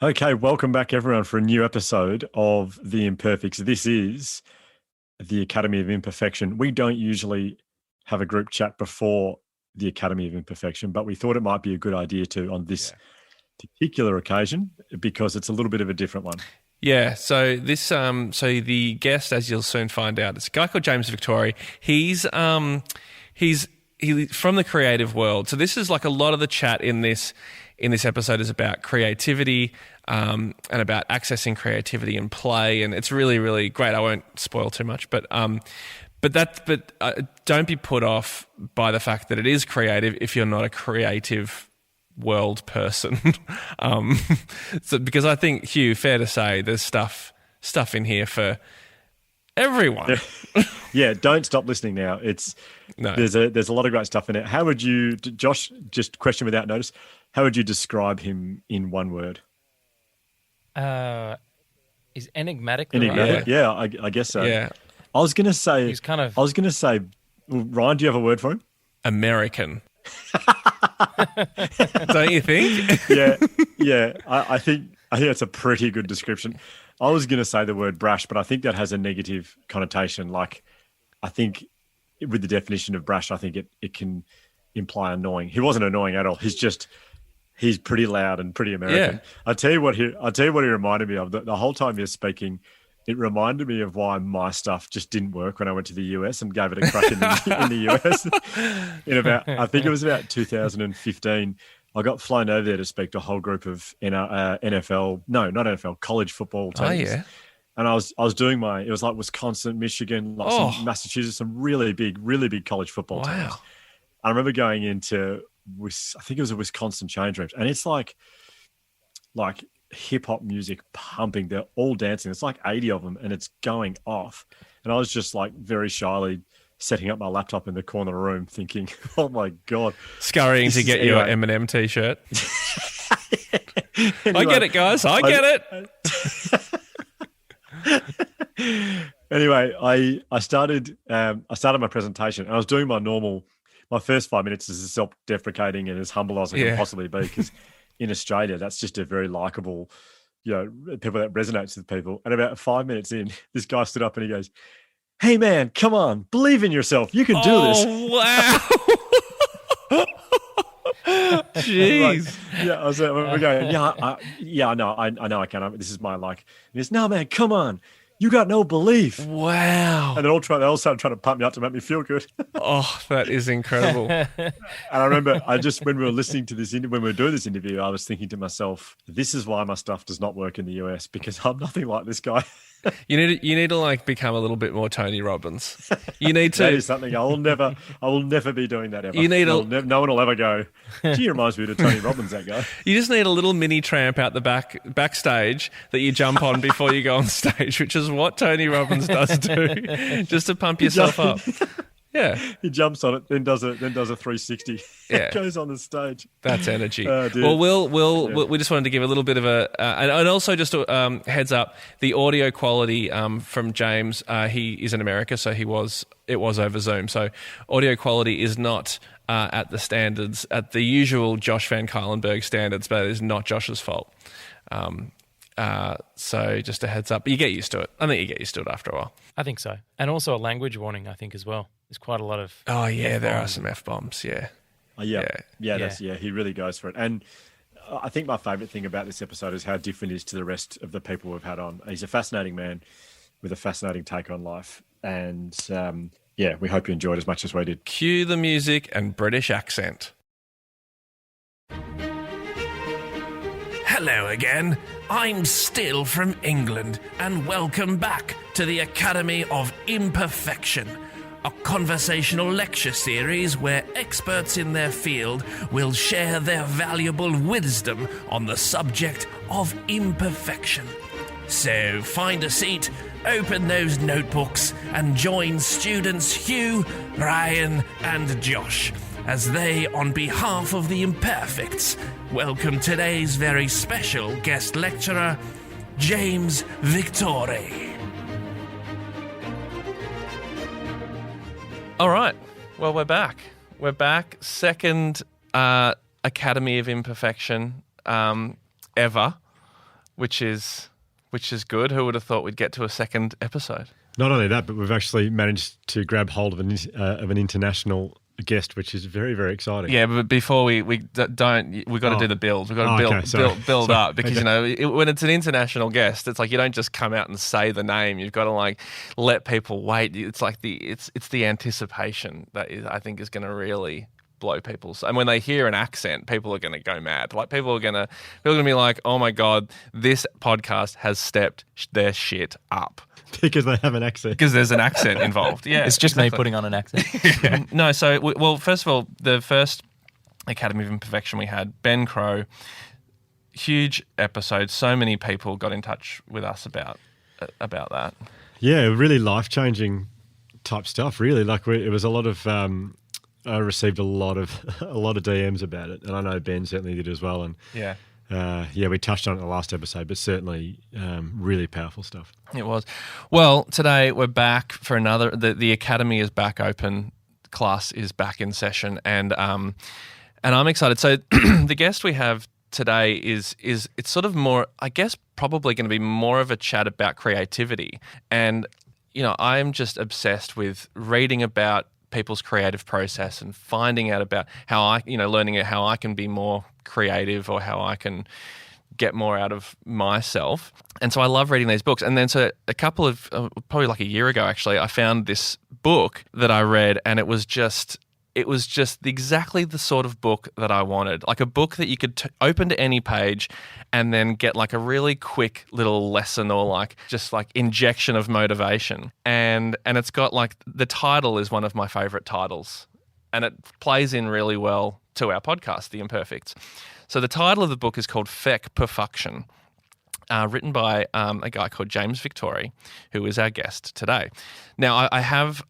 Okay, welcome back everyone for a new episode of The Imperfects. This is the Academy of Imperfection. We don't usually have a group chat before the Academy of Imperfection, but we thought it might be a good idea to on this particular occasion because it's a little bit of a different one. Yeah, so the guest, as you'll soon find out, it's a guy called James Victore. He's from the creative world. So this is like a lot of the chat in this episode is about creativity and about accessing creativity and play, and it's really, really great. I won't spoil too much, but don't be put off by the fact that it is creative if you're not a creative world person. So because I think, Hugh, fair to say, there's stuff in here for everyone. Yeah, don't stop listening now. There's a lot of great stuff in it. How would you, Josh? Just question without notice. How would you describe him in one word? Is enigmatic? Enigmatic, yeah, I guess so. Yeah, I was going to say. He's kind of. I was going to say, Ryan, do you have a word for him? American. Don't you think? Yeah. I think that's a pretty good description. I was going to say the word brash, but I think that has a negative connotation. Like, I think with the definition of brash, I think it can imply annoying. He wasn't annoying at all. He's pretty loud and pretty American. Yeah. I'll tell you what he reminded me of. The whole time he was speaking, it reminded me of why my stuff just didn't work when I went to the US and gave it a crack in the US. I think it was about 2015. I got flown over there to speak to a whole group of college football teams. Oh, yeah. And I was doing it was like Wisconsin, Michigan, some Massachusetts, some really big college football teams. I remember going into, I think it was a Wisconsin change rooms, and it's like hip hop music pumping. They're all dancing. It's like 80 of them, and it's going off. And I was just like very shyly setting up my laptop in the corner of the room thinking, oh my God. Scurrying to get your Eminem t-shirt. Anyway, I get it, guys. I get it. Anyway, I started my presentation, and I was doing my first 5 minutes is as self-deprecating and as humble as I can possibly be, because in Australia, that's just a very likable, people that resonates with people. And about 5 minutes in, this guy stood up and he goes, "Hey man, come on, believe in yourself. You can do this." Wow. Jeez. We're going, I know I can. This is my like. And he's, "No man, come on. You got no belief." Wow. And they all started trying to pump me up to make me feel good. Oh, that is incredible. And I remember when we were listening to this, when we were doing this interview, I was thinking to myself, this is why my stuff does not work in the US, because I'm nothing like this guy. You need to like become a little bit more Tony Robbins. You need to. That is something I will never be doing that ever. No one will ever go, "Gee, he reminds me of Tony Robbins, that guy." You just need a little mini tramp out the backstage that you jump on before you go on stage, which is what Tony Robbins does do, just to pump yourself up. Yeah, he jumps on it, then does a 360. Yeah, goes on the stage. That's energy. Well, we just wanted to give a little bit of and also just heads up, the audio quality from James. He is in America, so it was over Zoom. So audio quality is not at the usual Josh Van Kylenberg standards, but it is not Josh's fault. So just a heads up. But you get used to it. I think you get used to it after a while. I think so. And also a language warning, I think, as well. There's quite a lot of F-bombs. There are some F-bombs, yeah. He really goes for it. And I think my favourite thing about this episode is how different he is to the rest of the people we've had on. He's a fascinating man with a fascinating take on life. And we hope you enjoyed as much as we did. Cue the music and British accent. Hello again. I'm still from England, and welcome back to the Academy of Imperfection, a conversational lecture series where experts in their field will share their valuable wisdom on the subject of imperfection. So find a seat, open those notebooks, and join students Hugh, Ryan, and Josh as they, on behalf of the Imperfects, welcome today's very special guest lecturer, James Victore. All right. Well, we're back. Second Academy of Imperfection ever. which is good. Who would have thought we'd get to a second episode? Not only that, but we've actually managed to grab hold of an international guest, which is very, very exciting. Yeah, but before we got to do the build. We've got to build up because when it's an international guest, it's like you don't just come out and say the name. You've got to like let people wait. It's like it's the anticipation that I think is going to really blow people. And when they hear an accent, people are going to go mad. Like people are going to be like, "Oh my god, this podcast has stepped their shit up." Because they have an accent. Because there's an accent involved. Yeah, it's just me putting on an accent. Yeah. No, so, well, first of all, the first Academy of Imperfection we had, Ben Crow, huge episode. So many people got in touch with us about that. Yeah, really life-changing type stuff, really. Like it was a lot of... I received a lot of DMs about it, and I know Ben certainly did as well. And we touched on it in the last episode, but certainly really powerful stuff. It was. Well, today we're back for another. The Academy is back open. Class is back in session, and I'm excited. So the guest we have today is it's sort of more, I guess, probably going to be more of a chat about creativity. And I'm just obsessed with reading about people's creative process and finding out about how learning how I can be more creative or how I can get more out of myself. And so I love reading these books. And then so a couple of, probably like a year ago actually, I found this book that I read, and it was just exactly the sort of book that I wanted. Like a book that you could open to any page and then get like a really quick little lesson or like just like injection of motivation. And it's got like, the title is one of my favorite titles, and it plays in really well to our podcast, The Imperfects. So the title of the book is called Feck Perfuction, written by a guy called James Victore, who is our guest today. Now I've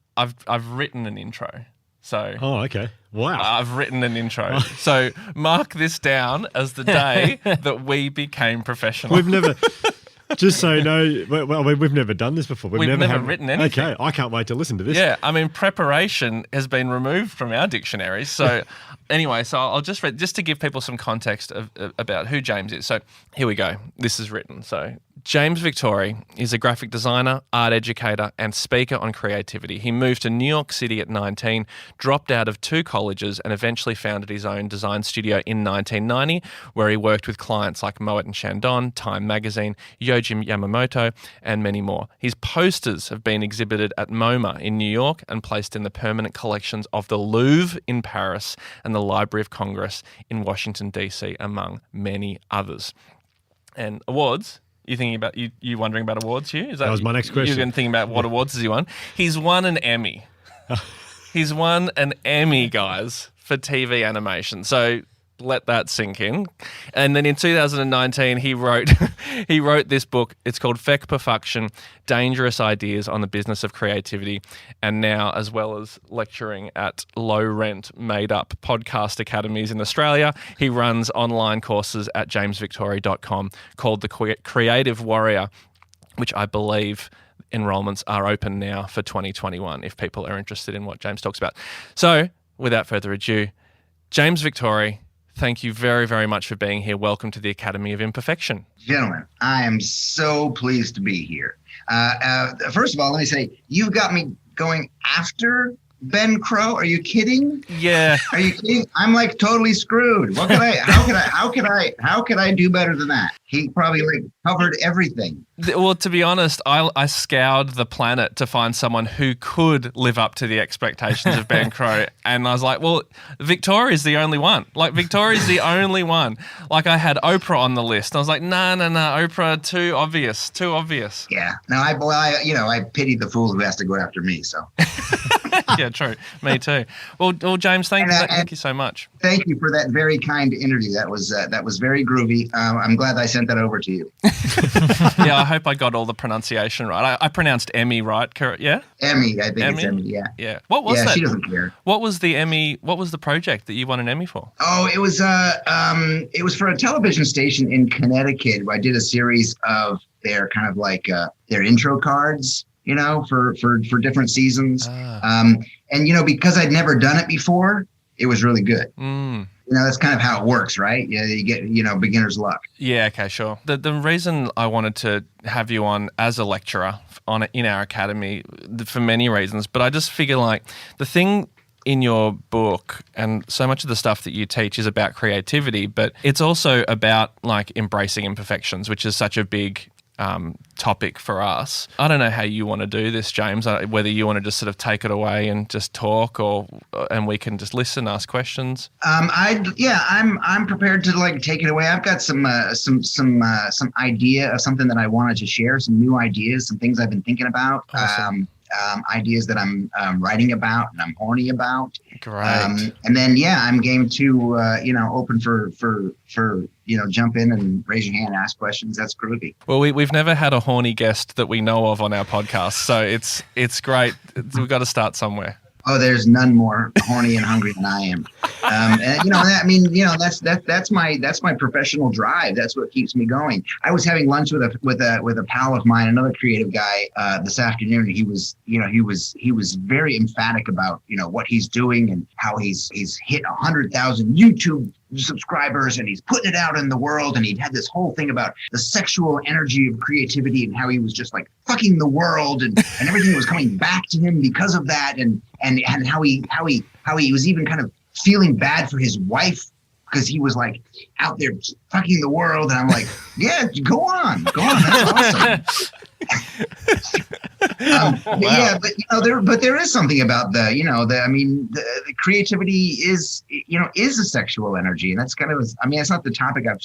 written an intro. So, okay. Wow. I've written an intro. So mark this down as the day that we became professional. We've never, just so you know, well, we've never done this before. We've never written anything. Okay, I can't wait to listen to this. Yeah, I mean, preparation has been removed from our dictionaries. So anyway, so I'll just read, just to give people some context about who James is. So here we go. This is written. So James Victore is a graphic designer, art educator, and speaker on creativity. He moved to New York City at 19, dropped out of 2 colleges, and eventually founded his own design studio in 1990, where he worked with clients like Moet Chandon, Time Magazine, Yohji Yamamoto, and many more. His posters have been exhibited at MoMA in New York and placed in the permanent collections of the Louvre in Paris and the Library of Congress in Washington, D.C., among many others. And awards... You thinking about you wondering about awards, Hugh? That was my next question. You're thinking about what awards has he won? He's won an Emmy. He's won an Emmy, guys, for TV animation. So let that sink in. And then in 2019, he wrote this book. It's called Feck Perfuction: Dangerous Ideas on the Business of Creativity. And now, as well as lecturing at low-rent, made-up podcast academies in Australia, he runs online courses at jamesvictore.com called The Creative Warrior, which I believe enrollments are open now for 2021 if people are interested in what James talks about. So, without further ado, James Victore, thank you very, very much for being here. Welcome to the Academy of Imperfection. Gentlemen, I am so pleased to be here. First of all, let me say, you've got me going after Ben Crow. Are you kidding? Yeah. Are you kidding? I'm like totally screwed. What how could I do better than that? He probably like covered everything. Well, to be honest, I scoured the planet to find someone who could live up to the expectations of Ben Crow. And I was like, well, Victore is the only one. Like, Victore is the only one. Like, I had Oprah on the list. I was like, no, Oprah, too obvious. Yeah. No, I pity the fool who has to go after me, so. Yeah, true. Me too. Well, James, thank you so much. Thank you for that very kind interview. That was very groovy. I'm glad I sent that over to you. Yeah, I hope I got all the pronunciation right. I pronounced Emmy right, correct? Yeah? Emmy, I think Emmy? It's Emmy, yeah. Yeah. What was that? Yeah, she doesn't care. What was the Emmy, what was the project that you won an Emmy for? Oh, it was for a television station in Connecticut where I did a series of their kind of like their intro cards, you know, for different seasons. And, you know, because I'd never done it before, it was really good. that's kind of how it works, right? Yeah, you get, beginner's luck. Yeah, okay, sure. The reason I wanted to have you on as a lecturer in our academy, for many reasons, but I just figure like the thing in your book and so much of the stuff that you teach is about creativity, but it's also about like embracing imperfections, which is such a big topic for us. I don't know how you want to do this, James, whether you want to just sort of take it away and just talk and we can just listen, ask questions. I'm prepared to like take it away. I've got some idea of something that I wanted to share, some new ideas, some things I've been thinking about. Awesome. Ideas that I'm writing about and I'm horny about. Great. And then, I'm game to, open for jump in and raise your hand, ask questions. That's groovy. Well, we've never had a horny guest that we know of on our podcast, so it's great. We've got to start somewhere. Oh, there's none more horny and hungry than I am. That's my professional drive. That's what keeps me going. I was having lunch with a pal of mine, another creative guy, this afternoon. He was very emphatic about, what he's doing and how he's hit 100,000 YouTube subscribers and he's putting it out in the world. And he had this whole thing about the sexual energy of creativity and how he was just like fucking the world and everything was coming back to him because of that. And how he was even kind of feeling bad for his wife because he was like out there fucking the world. And I'm like, yeah, go on. That's awesome. Wow. Yeah, but there is something about the creativity is a sexual energy, and that's kind of, it's not the topic I've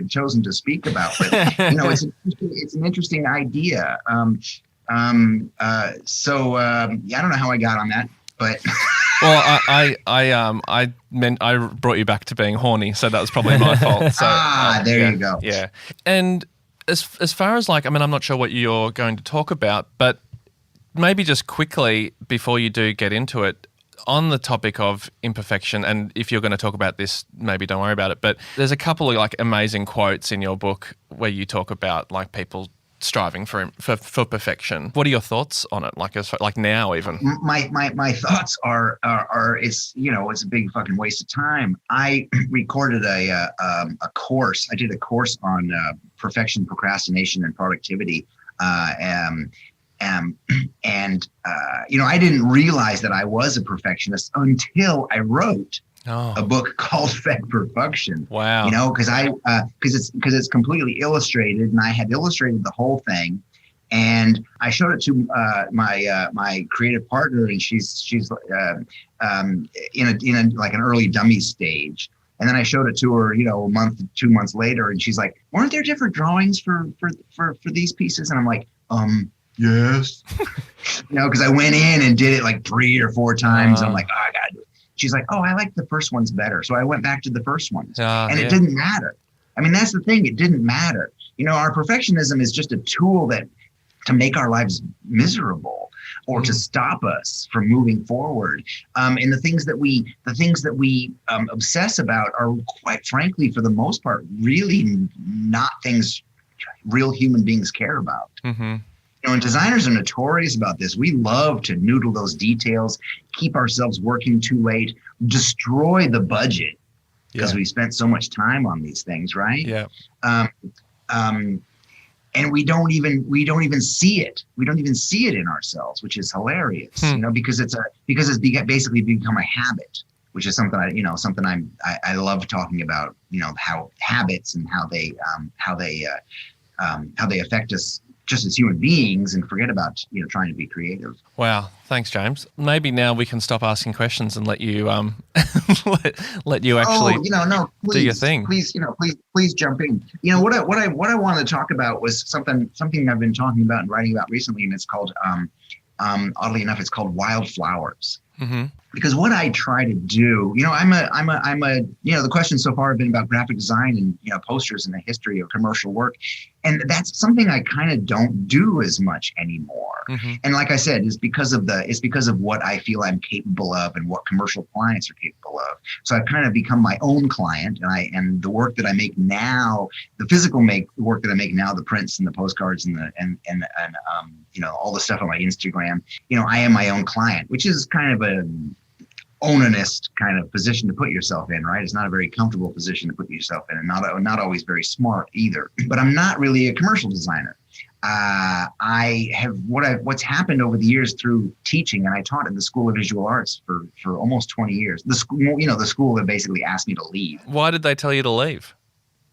chosen to speak about, but it's an interesting idea. I don't know how I got on that, but. Well, I brought you back to being horny, so that was probably my fault. So, there you go. Yeah, and as far as like, I'm not sure what you're going to talk about, but maybe just quickly before you do get into it, on the topic of imperfection, and if you're going to talk about this, maybe don't worry about it, but there's a couple of like amazing quotes in your book where you talk about like people striving for perfection. What are your thoughts on it? Like now even? My thoughts are it's a big fucking waste of time. I recorded a course. I did a course on perfection, procrastination, and productivity. I didn't realize that I was a perfectionist until I wrote a book called Feck Perfuction. Wow. Because it's completely illustrated, and I had illustrated the whole thing, and I showed it to my creative partner, and she's in an early dummy stage. And then I showed it to her, a month, 2 months later, and she's like, "Weren't there different drawings for these pieces?" And I'm like, yes. Because I went in and did it like 3 or 4 times. I'm like, oh, I gotta do it. She's like, oh, I like the first ones better. So I went back to the first ones. It didn't matter. That's the thing. It didn't matter. Our perfectionism is just a tool to make our lives miserable or to stop us from moving forward. And the things that we obsess about are, quite frankly, for the most part, really not things real human beings care about. Mm-hmm. And designers are notorious about this. We love to noodle those details, keep ourselves working too late, destroy the budget because we spent so much time on these things, right? Yeah. And we don't even see it. We don't even see it in ourselves, which is hilarious. Because it's basically become a habit, which is something I love talking about. How habits and how they affect us just as human beings, and forget about trying to be creative. Wow, thanks, James. Maybe now we can stop asking questions and let you let you actually please, do your thing. Please jump in. What I wanted to talk about was something I've been talking about and writing about recently, and it's called oddly enough, it's called Wildflowers. Mm-hmm. Because what I try to do, I'm a the questions so far have been about graphic design and posters and the history of commercial work, and that's something I kind of don't do as much anymore. Mm-hmm. And like I said, it's because of what I feel I'm capable of and what commercial clients are capable of. So I've kind of become my own client, and the work that I make now, the physical work that I make now, the prints and the postcards and all the stuff on my Instagram, I am my own client, which is kind of onanist kind of position to put yourself in, right? It's not a very comfortable position to put yourself in, and not always very smart either. But I'm not really a commercial designer. I have what's happened over the years through teaching, and I taught at the School of Visual Arts for almost 20 years. The school, the school that basically asked me to leave. Why did they tell you to leave?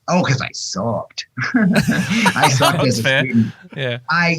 Oh, because I sucked. I sucked as a student. Yeah. I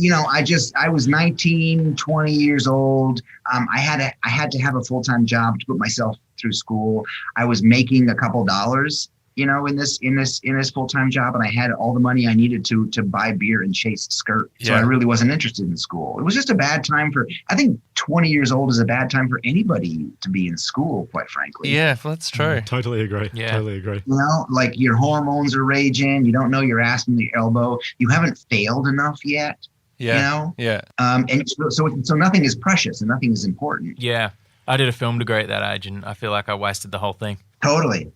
was 19, 20 years old. I had to have a full-time job to put myself through school. I was making a couple dollars, in this full-time job, and I had all the money I needed to buy beer and chase skirt. So I really wasn't interested in school. It was just a bad time I think 20 years old is a bad time for anybody to be in school, quite frankly. Yeah, well, that's true. Totally agree. Yeah. Totally agree. Like your hormones are raging. You don't know your ass from the elbow. You haven't failed enough yet. Yeah. Yeah. And so nothing is precious and nothing is important. Yeah. I did a film degree at that age, and I feel like I wasted the whole thing. Totally.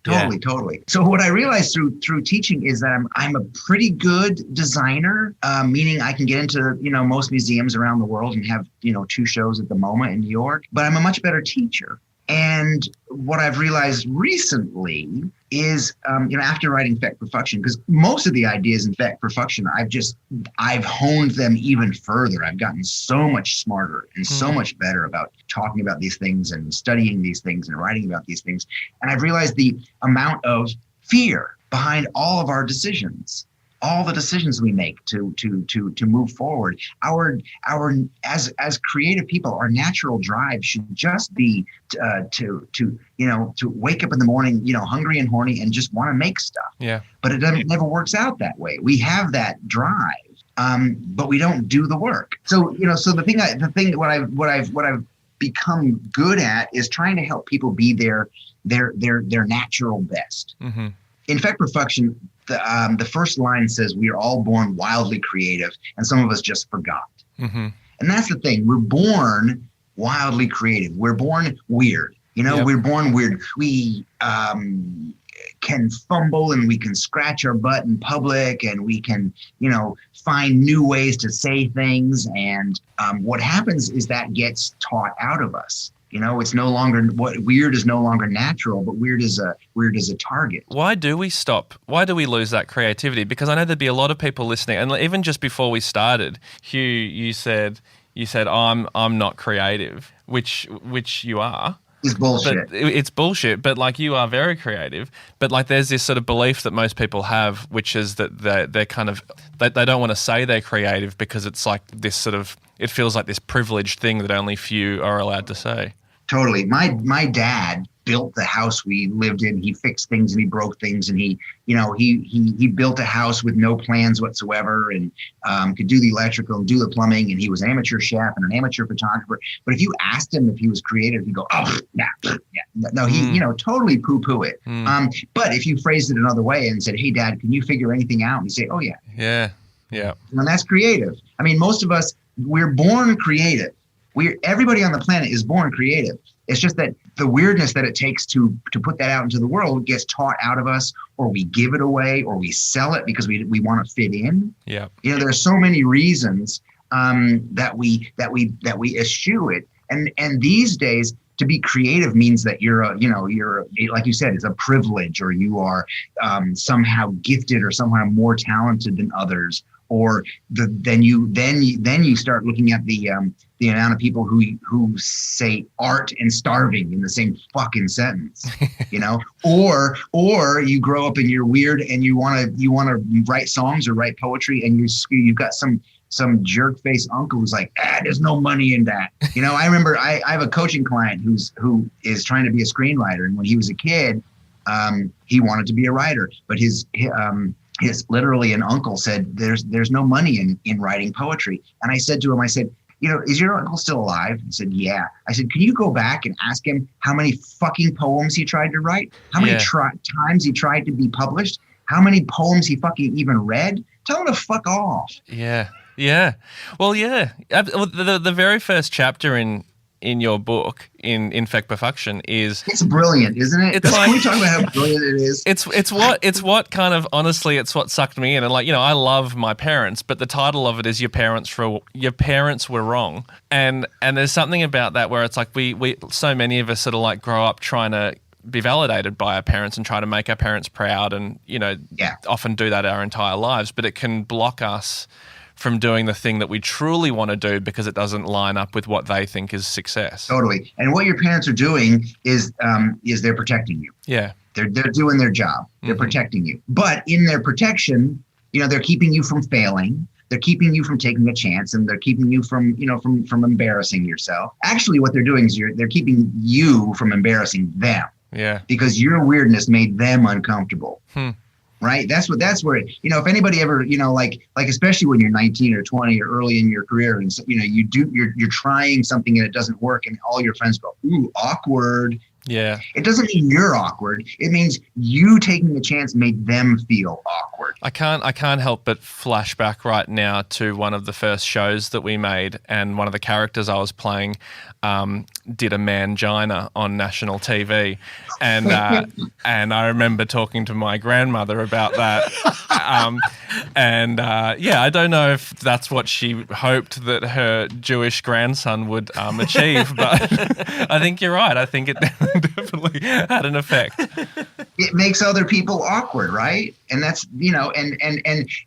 So what I realized through teaching is that I'm a pretty good designer, meaning I can get into, most museums around the world and have, 2 shows at the MoMA in New York, but I'm a much better teacher. And what I've realized recently is, after writing Feck Perfuction, because most of the ideas in Feck Perfuction, I've honed them even further. I've gotten so much smarter and so much better about talking about these things and studying these things and writing about these things. And I've realized the amount of fear behind all of our decisions. All the decisions we make to move forward. As creative people, our natural drive should just be to wake up in the morning, hungry and horny and just want to make stuff. Yeah. But it never works out that way. We have that drive, but we don't do the work. So what I've become good at is trying to help people be their natural best. Mm-hmm. In Feck Perfuction, the first line says, "We are all born wildly creative, and some of us just forgot." Mm-hmm. And that's the thing. We're born wildly creative. We're born weird. We're born weird. We can fumble and we can scratch our butt in public, and we can, find new ways to say things. And what happens is that gets taught out of us. It's no longer weird is no longer natural, but weird is a target. Why do we stop? Why do we lose that creativity? Because I know there'd be a lot of people listening, and even just before we started, Hugh, you said I'm not creative, which you are. It's bullshit. But it's bullshit, but you are very creative. But there's this sort of belief that most people have, which is that they're kind of they don't want to say they're creative because it's like this sort of, it feels like this privileged thing that only few are allowed to say. Totally. My dad built the house we lived in. He fixed things and he broke things, and he built a house with no plans whatsoever, and could do the electrical and do the plumbing, and he was an amateur chef and an amateur photographer. But if you asked him if he was creative, he'd go, "Oh, yeah." No, he totally poo-poo it. But if you phrased it another way and said, "Hey, Dad, can you figure anything out?" and he'd say, "Oh, yeah." Yeah. And that's creative. I mean, most of us, we're born creative. Everybody on the planet is born creative. It's just that the weirdness that it takes to put that out into the world gets taught out of us, or we give it away, or we sell it because we want to fit in. Yeah. There are so many reasons that we eschew it. And these days, to be creative means that you're like you said, it's a privilege, or you are somehow gifted or somehow more talented than others. Or then you start looking at the amount of people who say art and starving in the same fucking sentence, or you grow up and you're weird and you want to write songs or write poetry, and you've got some jerk face uncle who's like, there's no money in that. I remember I have a coaching client who is trying to be a screenwriter, and when he was a kid, he wanted to be a writer, but his literally an uncle said, there's no money in writing poetry. And I said to him, is your uncle still alive? He said, yeah. I said, can you go back and ask him how many fucking poems he tried to write? How many times he tried to be published? How many poems he fucking even read? Tell him to fuck off. Yeah. Well, yeah. The very first chapter in in your book in Feck Perfuction is it's brilliant, isn't it? It's like, can we talk about how brilliant it is? It's what kind of, honestly, it's what sucked me in. And like, I love my parents, but the title of it is Your Parents Were Wrong. And there's something about that where it's like we so many of us sort of like grow up trying to be validated by our parents and try to make our parents proud and, often do that our entire lives, but it can block us from doing the thing that we truly want to do because it doesn't line up with what they think is success. Totally. And what your parents are doing is they're protecting you. Yeah. They're doing their job. They're protecting you. But in their protection, they're keeping you from failing. They're keeping you from taking a chance, and they're keeping you from embarrassing yourself. Actually, what they're doing is they're keeping you from embarrassing them. Yeah. Because your weirdness made them uncomfortable. Right? That's where, if anybody ever, like especially when you're 19 or 20 or early in your career and, you're trying something and it doesn't work and all your friends go, ooh, awkward. Yeah. It doesn't mean you're awkward. It means you taking the chance made them feel awkward. I can't help but flash back right now to one of the first shows that we made, and one of the characters I was playing did a mangina on national TV, and I remember talking to my grandmother about that, I don't know if that's what she hoped that her Jewish grandson would achieve, but I think you're right. I think it definitely had an effect. It makes other people awkward, right? And that's,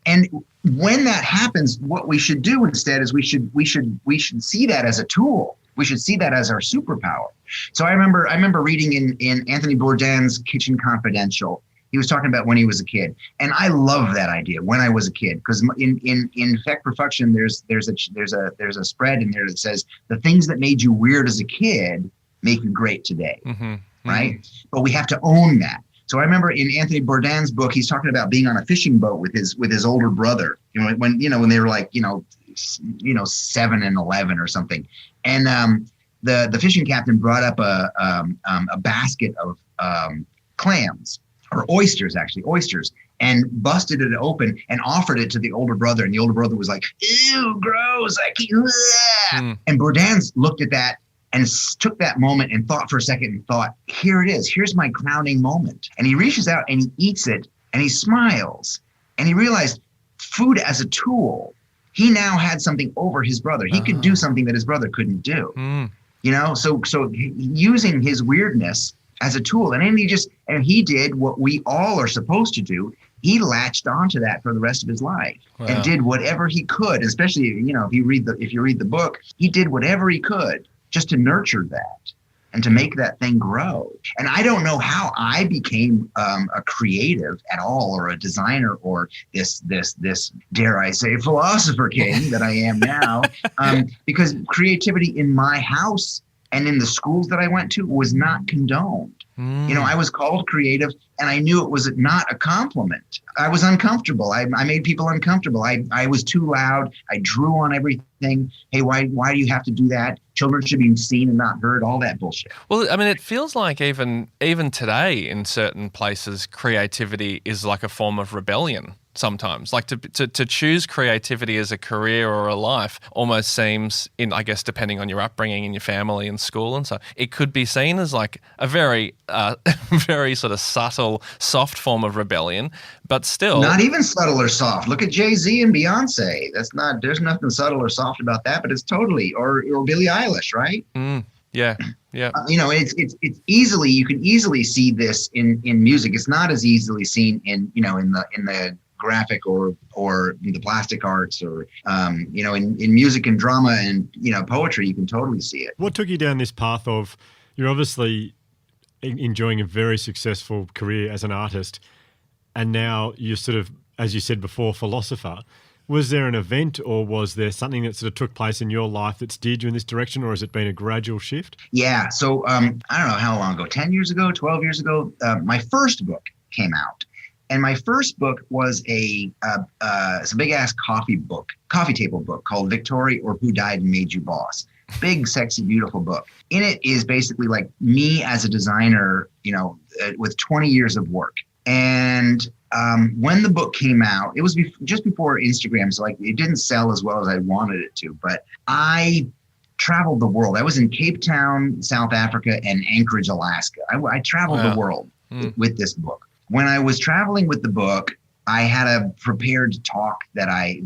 and when that happens, what we should do instead is we should see that as a tool. We should see that as our superpower. So I remember reading in Anthony Bourdain's Kitchen Confidential. He was talking about when he was a kid, and I love that idea. When I was a kid, because in Feck Perfuction, there's a spread in there that says the things that made you weird as a kid make you great today, right? But we have to own that. So I remember in Anthony Bourdain's book, he's talking about being on a fishing boat with his older brother. When they were like 7 and 11 or something, and the fishing captain brought up a basket of clams. Or oysters, and busted it open and offered it to the older brother. And the older brother was like, ew, gross. And Bourdain looked at that and took that moment and thought for a second and thought, here it is. Here's my crowning moment. And he reaches out and he eats it and he smiles. And he realized food as a tool, he now had something over his brother. He could do something that his brother couldn't do. So using his weirdness as a tool. And then he did what we all are supposed to do. He latched onto that for the rest of his life and did whatever he could, especially, if you read the book, he did whatever he could just to nurture that and to make that thing grow. And I don't know how I became a creative at all, or a designer, or this dare I say philosopher king that I am now, because creativity in my house and in the schools that I went to was not condoned. I was called creative, and I knew it was not a compliment. I was uncomfortable. I made people uncomfortable. I was too loud. I drew on everything. Hey, why do you have to do that? Children should be seen and not heard, all that bullshit. Well, I mean, it feels like even today in certain places, creativity is like a form of rebellion. Sometimes, like to choose creativity as a career or a life almost seems, I guess, depending on your upbringing in your family and school and so, it could be seen as like a very, very sort of subtle, soft form of rebellion, but still not even subtle or soft. Look at Jay-Z and Beyonce. There's nothing subtle or soft about that, but it's totally, or Billie Eilish, right? Yeah. It's easily, you can easily see this in music. It's not as easily seen in the graphic or the plastic arts, or in music and drama and poetry. You can totally see it. What took you down this path of, you're obviously enjoying a very successful career as an artist, and now you're sort of, as you said before, philosopher. Was there an event, or was there something that sort of took place in your life that steered you in this direction, or has it been a gradual shift? Yeah. So I don't know how long ago, 10 years ago, 12 years ago, my first book came out. And my first book was it's a big ass coffee table book called Victore, or Who Died and Made You Boss. Big, sexy, beautiful book. In it is basically like me as a designer, with 20 years of work. And when the book came out, it was just before Instagram, so like it didn't sell as well as I wanted it to. But I traveled the world. I was in Cape Town, South Africa, and Anchorage, Alaska. I traveled the world with this book. When I was traveling with the book, I had a prepared talk that I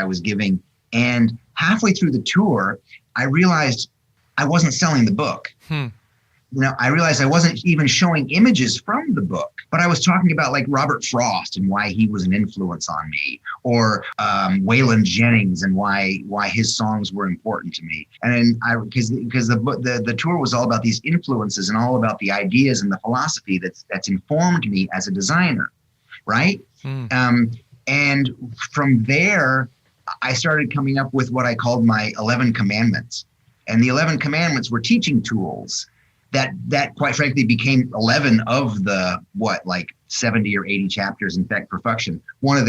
was giving, and halfway through the tour, I realized I wasn't selling the book. I realized I wasn't even showing images from the book, but I was talking about like Robert Frost and why he was an influence on me, or Waylon Jennings and why his songs were important to me. And because the tour was all about these influences and all about the ideas and the philosophy that's informed me as a designer, right? And from there, I started coming up with what I called my 11 commandments. And the 11 commandments were teaching tools that quite frankly became 11 of the 70 or 80 chapters in Feck Perfuction. One of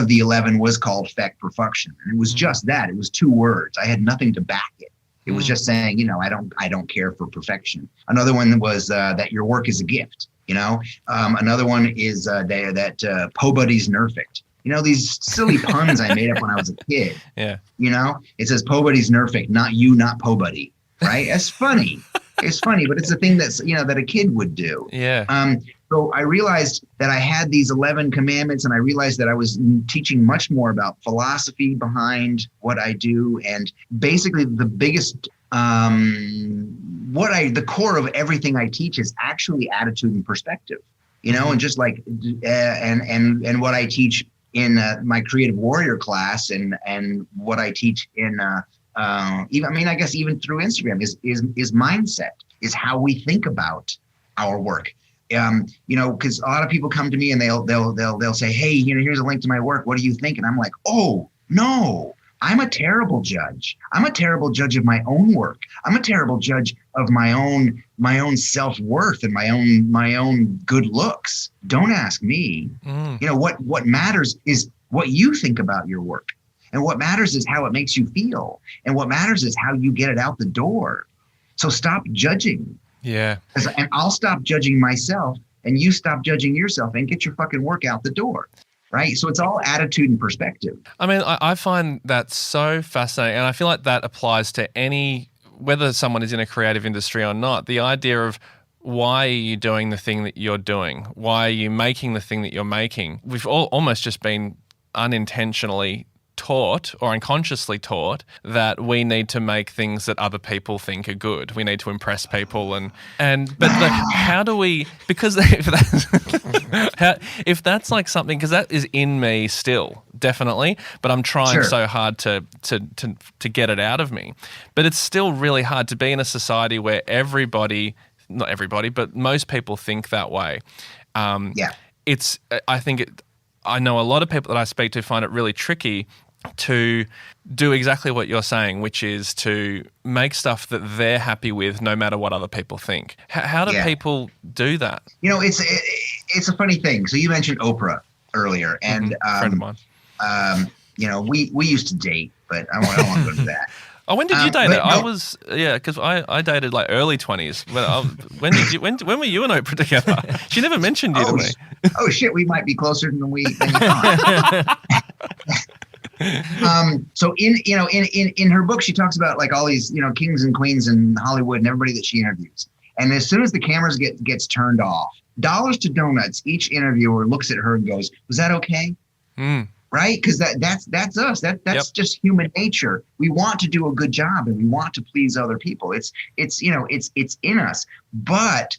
the 11 was called Feck Perfuction, and it was just that. It was 2 words. I had nothing to back it. It was just saying, I don't care for perfection. Another one was that your work is a gift. Another one is that Pobody's nerfect. These silly puns I made up when I was a kid. Yeah. It says Pobody's nerfect, not you, not Pobody. Right? It's funny. It's funny, but it's a thing that's, that a kid would do. Yeah. So I realized that I had these 11 commandments, and I realized that I was teaching much more about philosophy behind what I do. And basically the biggest, the core of everything I teach is actually attitude and perspective, and just like, and what I teach in my creative warrior class and what I teach in, even through Instagram is mindset, is how we think about our work. Because a lot of people come to me and they'll say, hey, here's a link to my work. What do you think? And I'm like, oh no, I'm a terrible judge. I'm a terrible judge of my own work. I'm a terrible judge of my own self-worth and my own good looks. Don't ask me. What matters is what you think about your work. And what matters is how it makes you feel. And what matters is how you get it out the door. So stop judging. Yeah. And I'll stop judging myself, and you stop judging yourself, and get your fucking work out the door. Right? So it's all attitude and perspective. I mean, I find that so fascinating. And I feel like that applies to whether someone is in a creative industry or not. The idea of why are you doing the thing that you're doing? Why are you making the thing that you're making? We've all almost just been unintentionally taught or unconsciously taught that we need to make things that other people think are good. We need to impress people but like, how do we, because if that's like something, because that is in me still, definitely, but I'm trying so hard to get it out of me. But it's still really hard to be in a society where not everybody, but most people think that way. I know a lot of people that I speak to find it really tricky to do exactly what you're saying, which is to make stuff that they're happy with no matter what other people think. How do people do that? It's a funny thing. So you mentioned Oprah earlier, and friend of mine. We used to date, but I don't want to go into that. Oh, when did you date her? Because I dated like early 20s. When were you and Oprah together? She never mentioned you to me. Oh shit, we might be closer than we thought. So in her book, she talks about like all these, kings and queens in Hollywood and everybody that she interviews. And as soon as the cameras gets turned off, dollars to donuts, each interviewer looks at her and goes, was that okay? Right? Because that's us. That's just human nature. We want to do a good job and we want to please other people. It's in us. But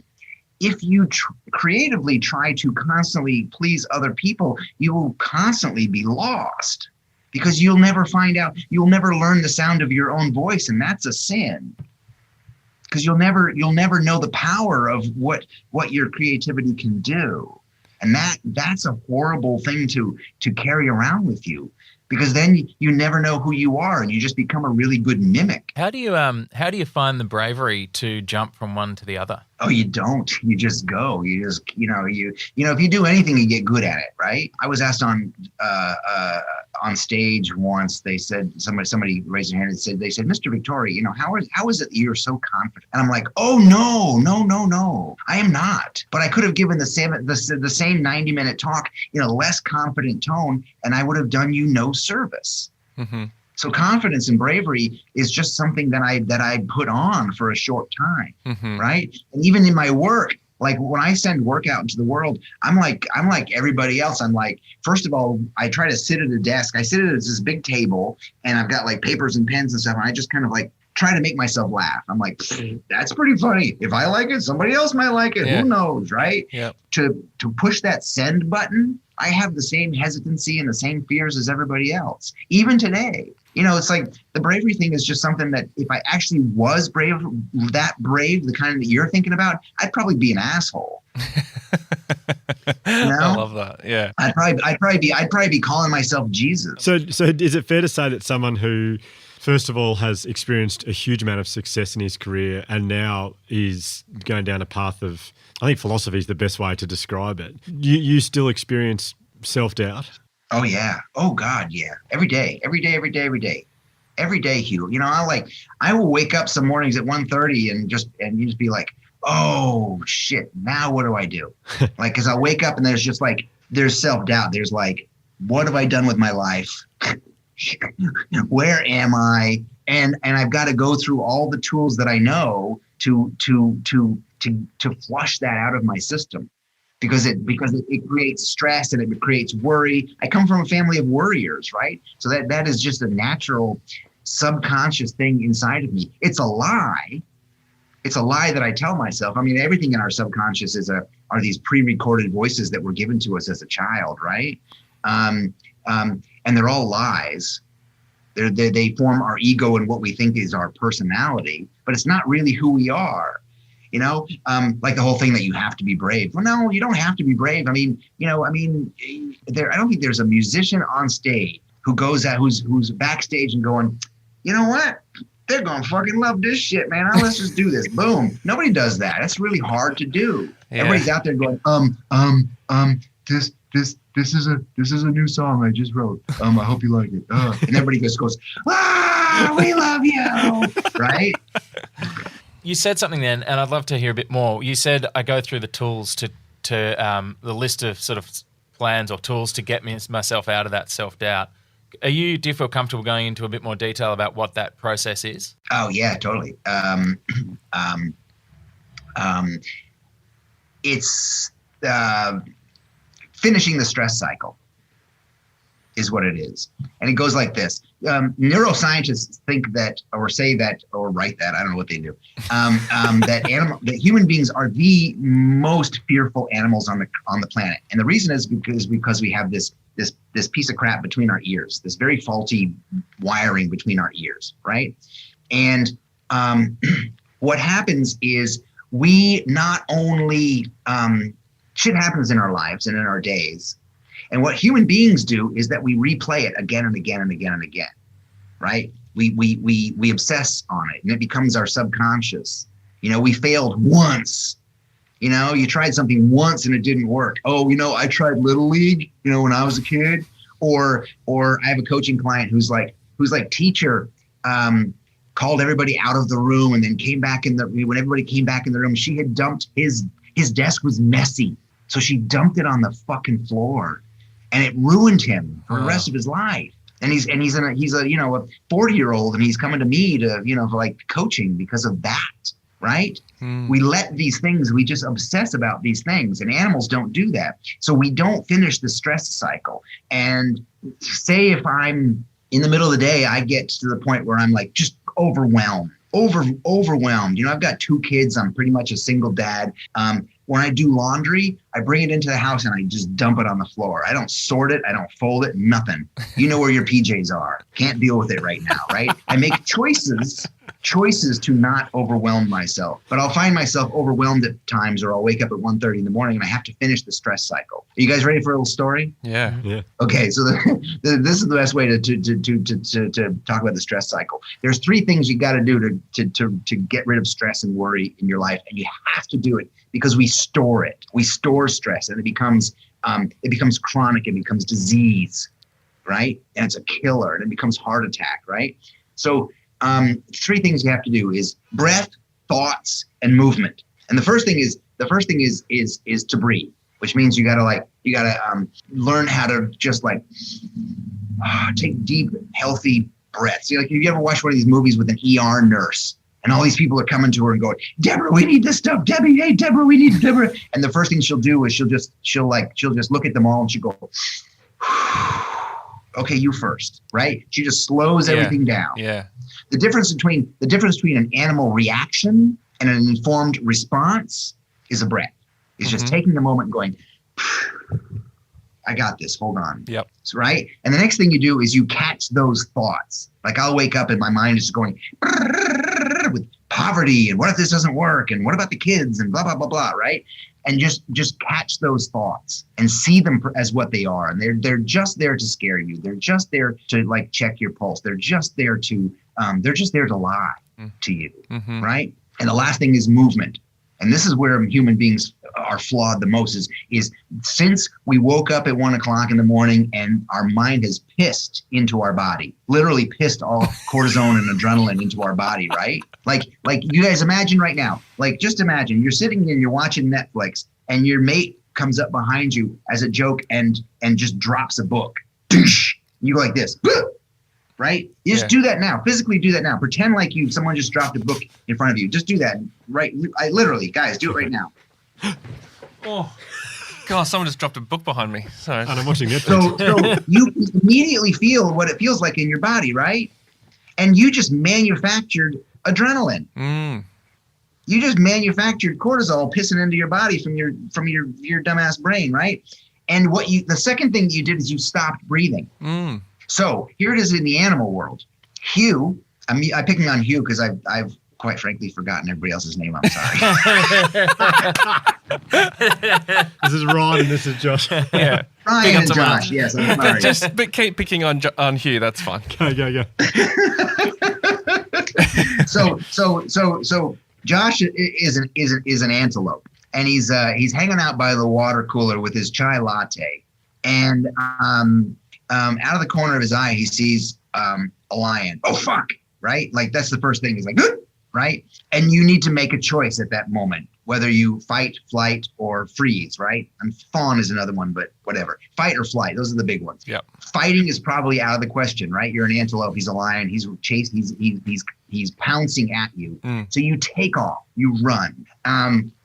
if you creatively try to constantly please other people, you will constantly be lost, because you'll never find out. You'll never learn the sound of your own voice, and that's a sin. Because you'll never know the power of what your creativity can do. And that's a horrible thing to carry around with you, because then you never know who you are and you just become a really good mimic. How do you find the bravery to jump from one to the other? Oh, you don't. You just go. You just, if you do anything, you get good at it, right? I was asked on stage once. They said, somebody raised their hand and said, Mr. Victore, how is it that you're so confident? And I'm like, oh no, I am not. But I could have given the same 90-minute talk in a less confident tone, and I would have done you no service. Mm-hmm. So confidence and bravery is just something that I put on for a short time, right? And even in my work, like when I send work out into the world, I'm like everybody else. I'm like, first of all, I try to sit at a desk. I sit at this big table, and I've got like papers and pens and stuff, and I just kind of like try to make myself laugh. I'm like, that's pretty funny. If I like it, somebody else might like it. Yeah. Who knows, right? Yeah. To push that send button, I have the same hesitancy and the same fears as everybody else, even today. You know, it's like the bravery thing is just something that if I actually was brave, the kind that you're thinking about, I'd probably be an asshole. You know? I love that. Yeah. I'd probably be calling myself Jesus. So is it fair to say that someone who, first of all, has experienced a huge amount of success in his career and now is going down a path of, I think philosophy is the best way to describe it. You still experience self-doubt? Oh yeah. Oh God. Yeah. Every day, Hugh. You know, I will wake up some mornings at 1:30 and you just be like, oh shit, now what do I do? Like, cause I'll wake up and there's self-doubt. There's like, what have I done with my life? Where am I? And I've got to go through all the tools that I know to flush that out of my system. Because it creates stress and it creates worry. I come from a family of worriers, right? So that is just a natural subconscious thing inside of me. It's a lie. It's a lie that I tell myself. I mean, everything in our subconscious are these pre-recorded voices that were given to us as a child, right? And they're all lies. They form our ego and what we think is our personality, but it's not really who we are. You know, like the whole thing that you have to be brave. Well, no, you don't have to be brave. I mean, I don't think there's a musician on stage who goes out, who's backstage and going, you know what? They're going to fucking love this shit, man. Now let's just do this. Boom. Nobody does that. That's really hard to do. Yeah. Everybody's out there going, this is a new song I just wrote. I hope you like it. And everybody just goes, we love you. Right? You said something then, and I'd love to hear a bit more. You said I go through the tools to the list of sort of plans or tools to get myself out of that self-doubt. Do you feel comfortable going into a bit more detail about what that process is? Oh yeah, totally. It's finishing the stress cycle is what it is. And it goes like this. Neuroscientists think that, or say that, or write that, I don't know what they do, that human beings are the most fearful animals on the planet. And the reason is because we have this piece of crap between our ears, this very faulty wiring between our ears, right? And what happens is we not only, shit happens in our lives and in our days, and what human beings do is that we replay it again and again and again and again, right? We obsess on it and it becomes our subconscious. You know, we failed once. You know, you tried something once and it didn't work. Oh, I tried Little League, when I was a kid. Or I have a coaching client who's like teacher called everybody out of the room and then came back when everybody came back in the room, she had dumped his desk was messy. So she dumped it on the fucking floor. And it ruined him for the rest of his life. And he's a 40-year-old and he's coming to me to, for like coaching because of that, right? We let these things, we just obsess about these things, and animals don't do that. So we don't finish the stress cycle. And say if I'm in the middle of the day, I get to the point where I'm like just overwhelmed. I've got 2 kids. I'm pretty much a single dad. When I do laundry, I bring it into the house and I just dump it on the floor. I don't sort it. I don't fold it. Nothing. You know where your PJs are. Can't deal with it right now, right? I make choices to not overwhelm myself. But I'll find myself overwhelmed at times, or I'll wake up at 1:30 in the morning and I have to finish the stress cycle. Are you guys ready for a little story? Yeah. Okay, so this is the best way to talk about the stress cycle. There's 3 things you got to do to get rid of stress and worry in your life, and you have to do it because we store it. We store stress, and it becomes chronic. It becomes disease, right? And it's a killer, and it becomes heart attack, right? So 3 things you have to do is breath, thoughts, and movement. And the first thing is to breathe, which means you gotta learn how to just take deep, healthy breaths. Like, if you ever watch one of these movies with an ER nurse and all these people are coming to her and going, Deborah, we need this stuff. Debbie, hey, Deborah, we need Deborah. And the first thing she'll do is she'll just look at them all and she'll go, okay, you first, right? She just slows everything down. Yeah. The difference between an animal reaction and an informed response is a breath. It's just taking a moment and going, I got this. Hold on. Yep. So, right. And the next thing you do is you catch those thoughts. Like, I'll wake up and my mind is going with poverty and what if this doesn't work and what about the kids and blah, blah, blah, blah. Right. And just catch those thoughts and see them as what they are. And they're just there to scare you. They're just there to like check your pulse. They're just there to lie to you. Right. And the last thing is movement. And this is where human beings are flawed the most is since we woke up at 1 o'clock in the morning and our mind has pissed into our body, literally pissed all cortisone and adrenaline into our body, right? Like you guys imagine right now, like just imagine you're sitting and you're watching Netflix and your mate comes up behind you as a joke and just drops a book. You go like this. Right? You just do that now. Physically do that now. Pretend like someone just dropped a book in front of you. Just do that. Right? Literally, guys, do it right now. Oh, God, someone just dropped a book behind me. Sorry. And I'm watching Netflix. So you immediately feel what it feels like in your body, right? And you just manufactured adrenaline. You just manufactured cortisol pissing into your body from your dumbass brain, right? And the second thing you did is you stopped breathing. So here it is in the animal world. Hugh, I'm picking on Hugh because I've quite frankly forgotten everybody else's name. I'm sorry. This is Ron and this is Josh. Yeah. Ryan and Josh. Yes, I'm sorry. But keep picking on Hugh. That's fine. Go. So Josh is an antelope, and he's hanging out by the water cooler with his chai latte, and out of the corner of his eye he sees a lion. Oh fuck! Right? Like that's the first thing. He's like, right? And you need to make a choice at that moment, whether you fight, flight, or freeze. Right? And fawn is another one, but whatever. Fight or flight. Those are the big ones. Yep. Fighting is probably out of the question, right? You're an antelope. He's a lion. He's pouncing at you. So you take off. You run.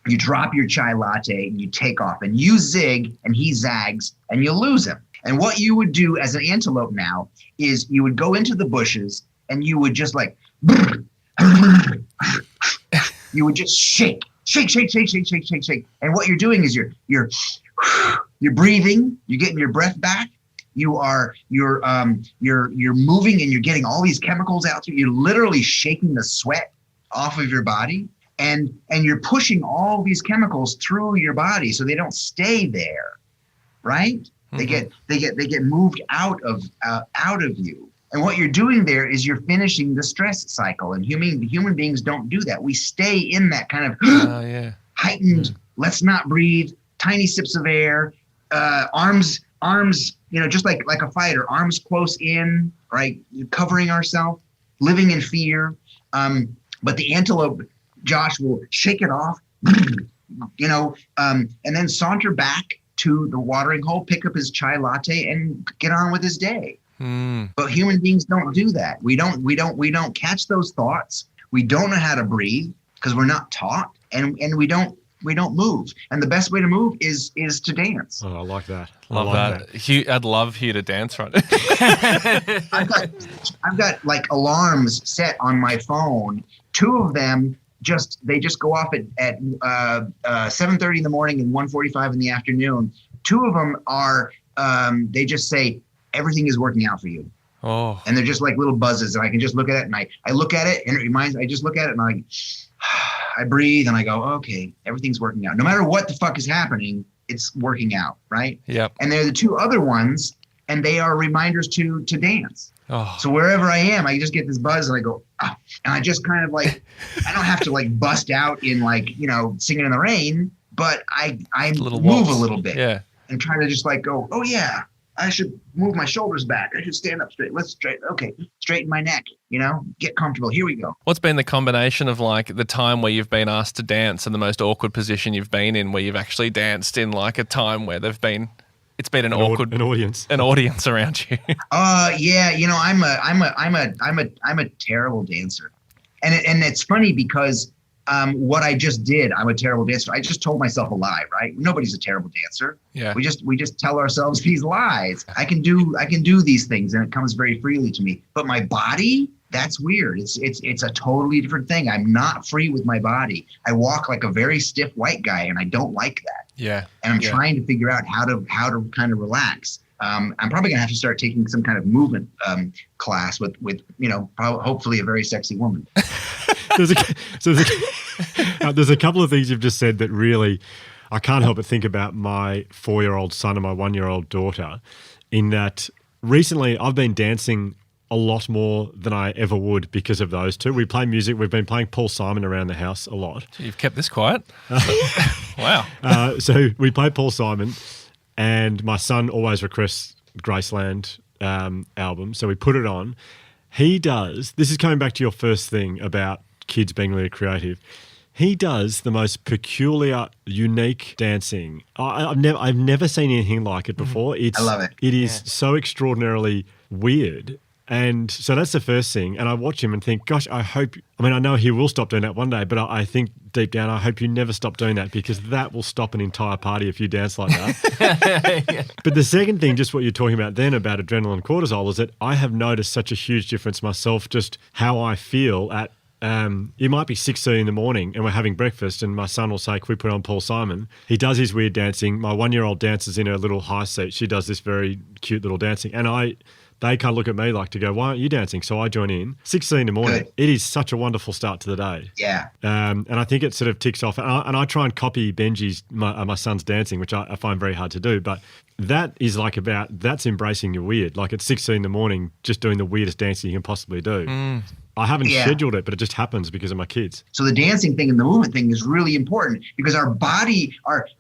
You drop your chai latte and you take off. And you zig and he zags and you lose him. And what you would do as an antelope now is you would go into the bushes and you would just like, you would just shake. And what you're doing is you're breathing, you're getting your breath back. You're moving and you're getting all these chemicals out. You're literally shaking the sweat off of your body and you're pushing all these chemicals through your body so they don't stay there, right? They get moved out of you. And what you're doing there is you're finishing the stress cycle. And human beings don't do that. We stay in that kind of heightened, let's not breathe, tiny sips of air, arms, just like a fighter, arms close in, right? Covering ourselves, living in fear. But the antelope, Josh, will shake it off, and then saunter back to the watering hole, pick up his chai latte and get on with his day. But human beings don't do that. We don't catch those thoughts. We don't know how to breathe because we're not taught, and we don't move. And the best way to move is to dance. Oh, I like that. Love that. Hugh, I'd love Hugh to dance right now. I've got like alarms set on my phone. 2 of them they just go off at 7:30 in the morning and 1:45 in the afternoon. 2 of them are they just say everything is working out for you. Oh. And they're just like little buzzes, and I can just look at it and I look at it and it reminds. I just look at it and I breathe and I go, okay, everything's working out. No matter what the fuck is happening, it's working out, right? Yep. And they're the 2 other ones, and they are reminders to dance. Oh. So wherever I am, I just get this buzz and I go, and I just kind of like, I don't have to like bust out in like, Singing in the Rain, but I move a little bit and try to just like go, oh yeah, I should move my shoulders back. I should stand up straight. Straighten my neck, get comfortable. Here we go. What's been the combination of like the time where you've been asked to dance and the most awkward position you've been in where you've actually danced in like a time where they've been it's been an awkward an audience around you. Yeah, I'm a terrible dancer, and it's funny because what I just did, I'm a terrible dancer. I just told myself a lie, right? Nobody's a terrible dancer. Yeah. We just tell ourselves these lies. I can do these things, and it comes very freely to me. But my body, that's weird. It's a totally different thing. I'm not free with my body. I walk like a very stiff white guy, and I don't like that. Yeah. And I'm trying to figure out how to kind of relax. I'm probably gonna have to start taking some kind of movement class with hopefully a very sexy woman. There's a couple of things you've just said that really, I can't help but think about my 4-year-old son and my 1-year-old daughter, in that recently I've been dancing a lot more than I ever would because of those two. We play music. We've been playing Paul Simon around the house a lot. So you've kept this quiet? Wow. So we play Paul Simon, and my son always requests Graceland album. So we put it on. He does, this is coming back to your first thing about kids being really creative. He does the most peculiar, unique dancing. I've never seen anything like it before. I love it. It is so extraordinarily weird. And so that's the first thing. And I watch him and think, gosh, I know he will stop doing that one day, but I think deep down, I hope you never stop doing that, because that will stop an entire party if you dance like that. Yeah. But the second thing, just what you're talking about then about adrenaline cortisol, is that I have noticed such a huge difference myself, just how I feel at, it might be 6:30 in the morning and we're having breakfast, and my son will say, can we put on Paul Simon? He does his weird dancing. My 1-year-old dances in her little high seat. She does this very cute little dancing. And they kind of look at me like to go, why aren't you dancing? So I join in. 6:30 in the morning. Good. It is such a wonderful start to the day. Yeah. And I think it sort of ticks off. And I try and copy Benji's, my son's dancing, which I find very hard to do. But that is that's embracing your weird. Like at 6:30 in the morning, just doing the weirdest dancing you can possibly do. I haven't scheduled it, but it just happens because of my kids. So the dancing thing and the movement thing is really important, because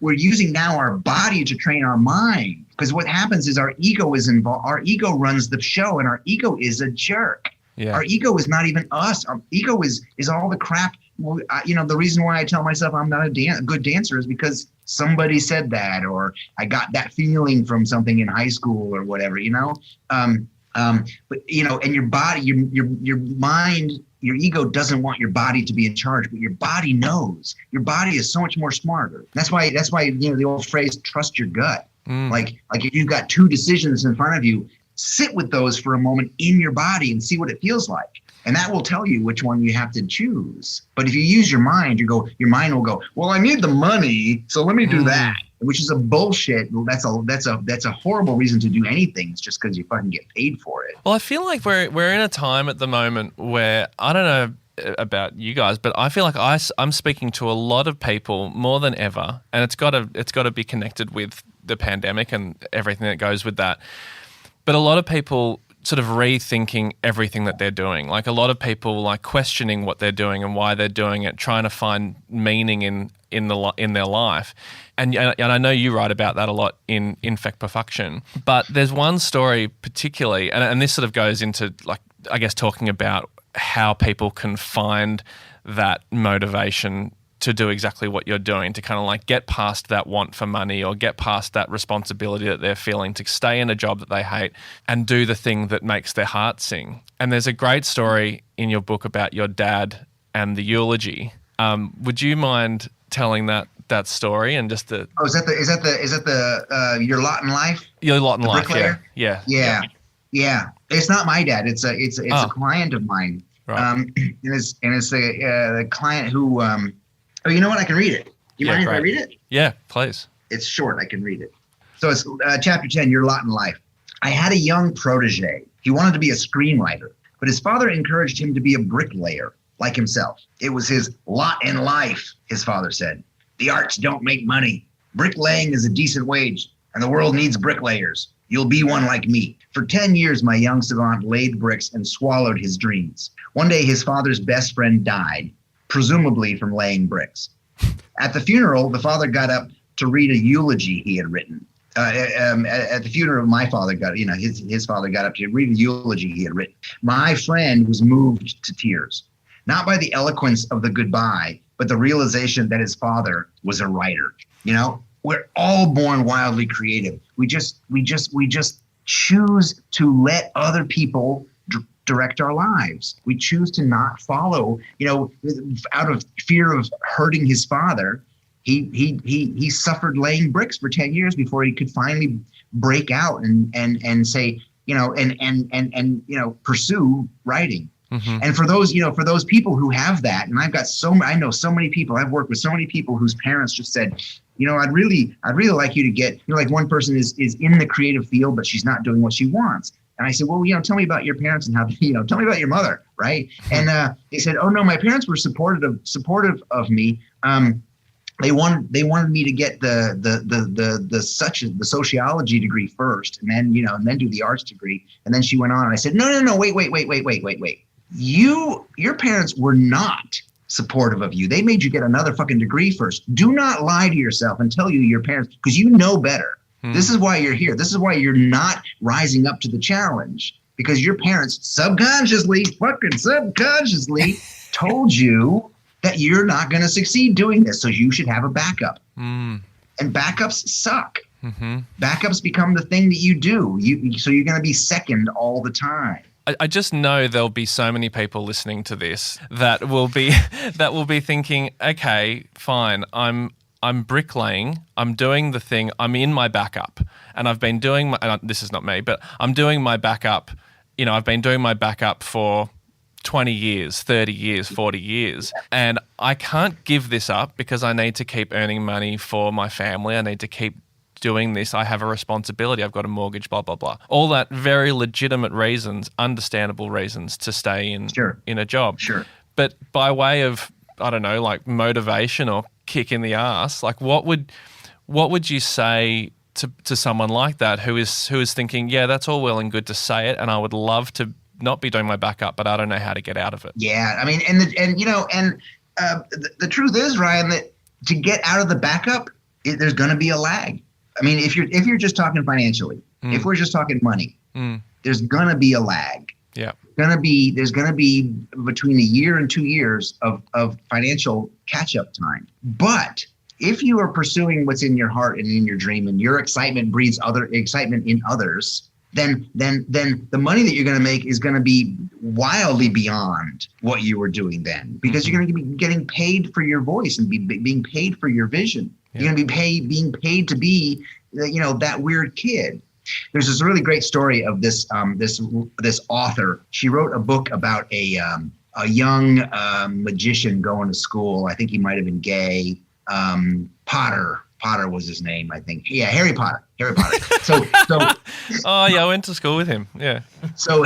we're using now our body to train our mind. Because what happens is our ego is involved. Our ego runs the show, and our ego is a jerk. Yeah. Our ego is not even us. Our ego is all the crap. Well, the reason why I tell myself I'm not a good dancer is because somebody said that, or I got that feeling from something in high school or whatever, but and your body, your mind, your ego doesn't want your body to be in charge, but your body knows. Your body is so much more smarter. That's why the old phrase, trust your gut. Like if you've got two decisions in front of you, sit with those for a moment in your body and see what it feels like. And that will tell you which one you have to choose. But if you use your mind, your mind will go, well, I need the money, so let me do that. Which is a bullshit. That's a horrible reason to do anything. It's just because you fucking get paid for it. Well, I feel like we're in a time at the moment where, I don't know about you guys, but I feel like I'm speaking to a lot of people more than ever, and it's got to be connected with the pandemic and everything that goes with that. But a lot of people sort of rethinking everything that they're doing. Like a lot of people like questioning what they're doing and why they're doing it, trying to find meaning in their life. And I know you write about that a lot in Feck Perfuction. But there's one story particularly, and this sort of goes into, like, I guess, talking about how people can find that motivation to do exactly what you're doing, to kind of like get past that want for money or get past that responsibility that they're feeling, to stay in a job that they hate and do the thing that makes their heart sing. And there's a great story in your book about your dad and the eulogy. Would you mind telling that story and just the? Oh, is that the Your Lot in Life? Your Lot in Life, bricklayer? Yeah. It's not my dad. It's a client of mine. Right. And it's the client who. Oh, you know what? I can read it. Do you mind if I read it? Yeah, please. It's short. I can read it. So it's chapter 10, Your Lot in Life. I had a young protege. He wanted to be a screenwriter, but his father encouraged him to be a bricklayer like himself. It was his lot in life, his father said. The arts don't make money. Bricklaying is a decent wage, and the world needs bricklayers. You'll be one like me. For 10 years, my young savant laid bricks and swallowed his dreams. One day, his father's best friend died, presumably from laying bricks. At the funeral, the father got up to read a eulogy he had written. At the funeral, my father his father got up to read a eulogy he had written. My friend was moved to tears, not by the eloquence of the goodbye, but the realization that his father was a writer. we're all born wildly creative. We just choose to let other people direct our lives. We choose to not follow, out of fear of hurting his father. He suffered laying bricks for 10 years before he could finally break out and say, pursue writing. Mm-hmm. And for those people who have that, and I know so many people, I've worked with so many people whose parents just said, I'd really like you to get, like one person is in the creative field, but she's not doing what she wants. And I said, well, tell me about your parents and how, tell me about your mother. Right. And they said, oh no, my parents were supportive of me. They wanted me to get the sociology degree first, and then do the arts degree. And then she went on, and I said, no, wait. Your parents were not supportive of you. They made you get another fucking degree first. Do not lie to yourself and tell your parents, because you know better. This is why you're here. This is why you're not rising up to the challenge, because your parents subconsciously told you that you're not going to succeed doing this. So you should have a backup. And backups suck. Mm-hmm. Backups become the thing that you do. So you're going to be second all the time. I just know there'll be so many people listening to this that will be thinking, okay, fine, I'm bricklaying, I'm doing the thing, I'm in my backup, and I've been doing this is not me, but I'm doing my backup. I've been doing my backup for 20 years, 30 years, 40 years, and I can't give this up because I need to keep earning money for my family. I need to keep doing this. I have a responsibility. I've got a mortgage, blah, blah, blah. All that very legitimate reasons, understandable reasons to stay in a job. Sure. But by way of, I don't know, like motivation or kick in the ass, like what would you say to someone like that who is thinking, yeah, that's all well and good to say it, and I would love to not be doing my backup, but I don't know how to get out of it. Yeah, I mean, the truth is, Ryan, that to get out of the backup, there's going to be a lag. I mean, if you're just talking financially, if we're just talking money, there's going to be a lag. Yeah, there's going to be between a year and 2 years of financial catch-up time. But if you are pursuing what's in your heart and in your dream, and your excitement breeds other excitement in others, then the money that you're going to make is going to be wildly beyond what you were doing then, because you're going to be getting paid for your voice and being paid for your vision. Yeah. You're going to be being paid to be, that weird kid. There's this really great story of this author. She wrote a book about a young magician going to school. I think he might have been gay. Potter was his name, I think. Yeah, Harry Potter. So oh yeah, I went to school with him. Yeah. So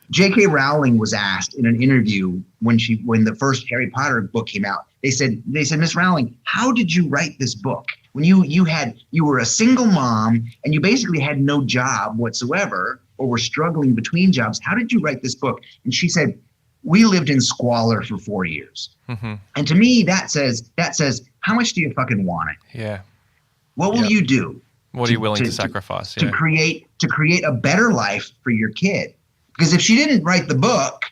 J.K. Rowling was asked in an interview when the first Harry Potter book came out. They said, Miss Rowling, how did you write this book? When you were a single mom and you basically had no job whatsoever, or were struggling between jobs. How did you write this book? And she said, we lived in squalor for 4 years. Mm-hmm. And to me, that says, how much do you fucking want it? Yeah. What will you do? What are you willing to sacrifice? To create a better life for your kid? Because if she didn't write the book,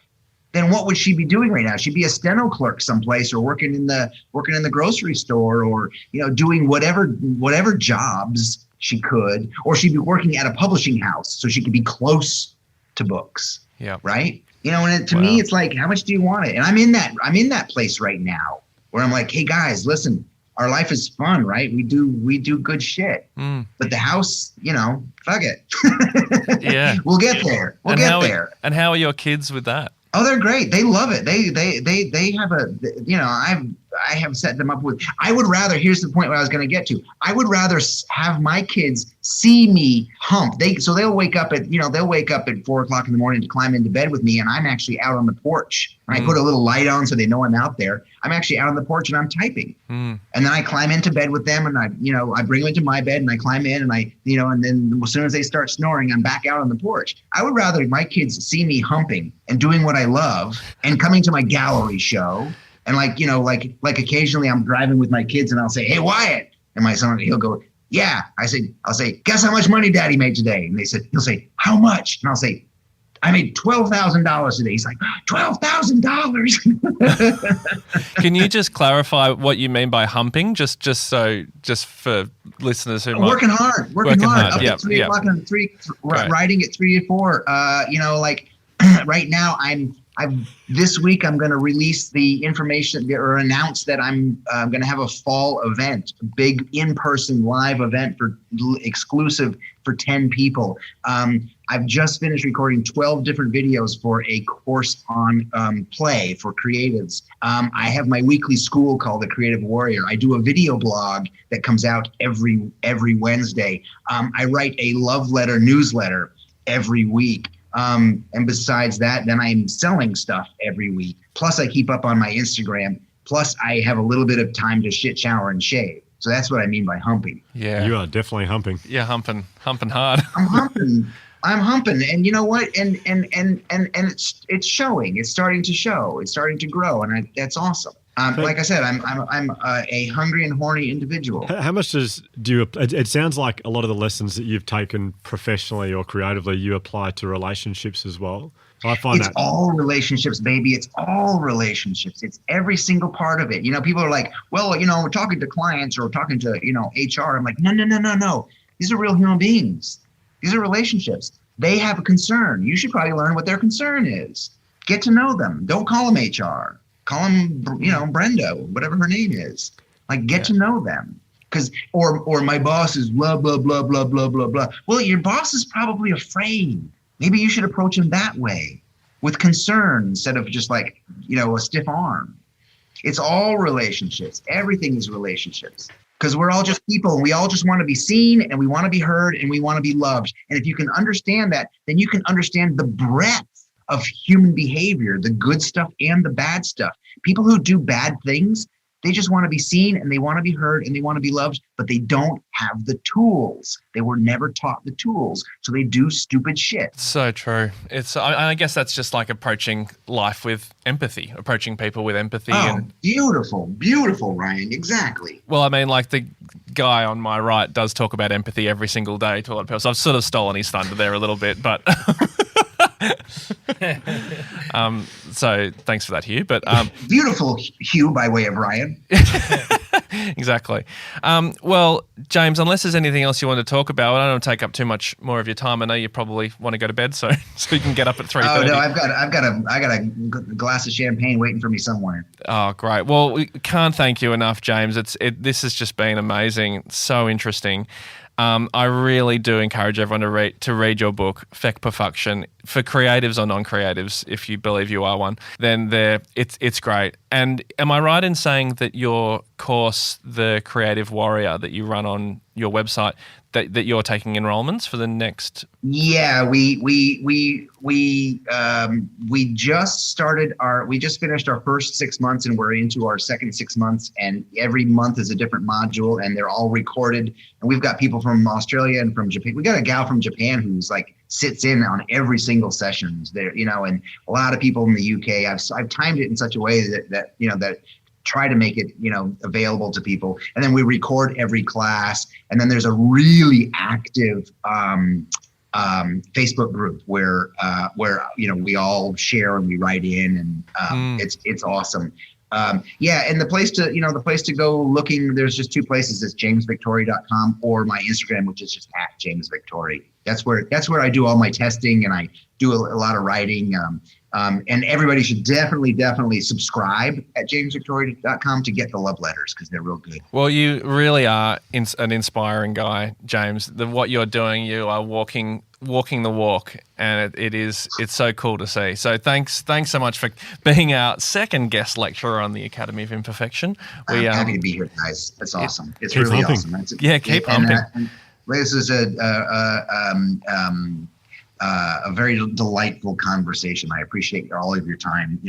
then what would she be doing right now? She'd be a steno clerk someplace, or working in the grocery store, or doing whatever jobs she could, or she'd be working at a publishing house so she could be close to books. Yeah. Right. And to me, it's like, how much do you want it? And I'm in that place right now where I'm like, hey guys, listen, our life is fun, right? We do good shit. But the house, fuck it. Yeah. We'll get there. We'll get there. And how are your kids with that? Oh, they're great. They love it. They have I have set them up with, I would rather, here's the point where I was going to get to. I would rather have my kids see me hump. They'll wake up at 4 o'clock in the morning to climb into bed with me. And I'm actually out on the porch, and I put a little light on so they know I'm out there. I'm actually out on the porch and I'm typing. And then I climb into bed with them, and I bring them into my bed and I climb in, and and then as soon as they start snoring, I'm back out on the porch. I would rather my kids see me humping and doing what I love and coming to my gallery show. And like occasionally I'm driving with my kids and I'll say, hey, Wyatt. And my son, he'll go, yeah. I'll say, guess how much money Daddy made today? And he'll say, how much? And I'll say, I made $12,000 today. He's like, $12,000. Can you just clarify what you mean by humping? Just for listeners who might... Working hard. Up Yep, at 3 yep. o'clock in the 3, Right. writing at 3 or 4. Like right now this week I'm going to release the information or announce that I'm going to have a fall event, a big in-person live event for exclusive for 10 people. I've just finished recording 12 different videos for a course on play for creatives. I have my weekly school called The Creative Warrior. I do a video blog that comes out every Wednesday. I write a love letter newsletter every week. And besides that, then I'm selling stuff every week. Plus I keep up on my Instagram. Plus I have a little bit of time to shit, shower, and shave. So that's what I mean by humping. Yeah. You are definitely humping. Yeah, humping hard. I'm humping. And you know what? And it's showing. It's starting to show. It's starting to grow. And that's awesome. Like I said, I'm a hungry and horny individual. How much do you? It sounds like a lot of the lessons that you've taken professionally or creatively, you apply to relationships as well. I find It's all relationships, baby. It's all relationships. It's every single part of it. People are like, well, we're talking to clients or talking to, HR. I'm like, no. These are real human beings. These are relationships. They have a concern. You should probably learn what their concern is. Get to know them. Don't call them HR. Call them, Brenda, whatever her name is. Like, get to know them. Or my boss is blah, blah, blah, blah, blah, blah, blah. Well, your boss is probably afraid. Maybe you should approach him that way with concern instead of just like, a stiff arm. It's all relationships. Everything is relationships because we're all just people and we all just want to be seen and we want to be heard and we want to be loved. And if you can understand that, then you can understand the breadth of human behavior, the good stuff and the bad stuff. People who do bad things, they just want to be seen and they want to be heard and they want to be loved, but they don't have the tools. They were never taught the tools, so they do stupid shit. So true. I guess that's just like approaching life with empathy, approaching people with empathy. Beautiful, Ryan. Exactly. Well, I mean, like the guy on my right does talk about empathy every single day to a lot of people. So I've sort of stolen his thunder there a little bit, but... So thanks for that, Hugh. But beautiful, Hugh, by way of Ryan. Exactly. Well, James, unless there's anything else you want to talk about, I don't want to take up too much more of your time. I know you probably want to go to bed, so you can get up at 3:30. Oh no, I've got a glass of champagne waiting for me somewhere. Oh, great. Well, we can't thank you enough, James. This has just been amazing, so interesting. I really do encourage everyone to read your book, Feck Perfuction, for creatives or non-creatives. If you believe you are one, then it's great. And am I right in saying that your course, The Creative Warrior, that you run on your website, that you're taking enrollments for the next? Yeah, we just finished our first 6 months and we're into our second 6 months, and every month is a different module and they're all recorded. And we've got people from Australia and from Japan. We got a gal from Japan who's like sits in on every single session there, and a lot of people in the UK. I've timed it in such a way that try to make it, available to people. And then we record every class. And then there's a really active Facebook group where we all share and we write in, and it's awesome. And the place to go looking, there's just two places. It's jamesvictore.com or my Instagram, which is just @jamesvictore. That's where I do all my testing and I do a lot of writing. And everybody should definitely subscribe at jamesvictore.com to get the love letters because they're real good. Well, you really are an inspiring guy, James. What you're doing, you are walking the walk, and it's so cool to see. So thanks so much for being our second guest lecturer on the Academy of Imperfection. I'm happy to be here, guys. That's awesome. It's keep really humping. awesome. Keep humping. This is a very delightful conversation. I appreciate all of your time.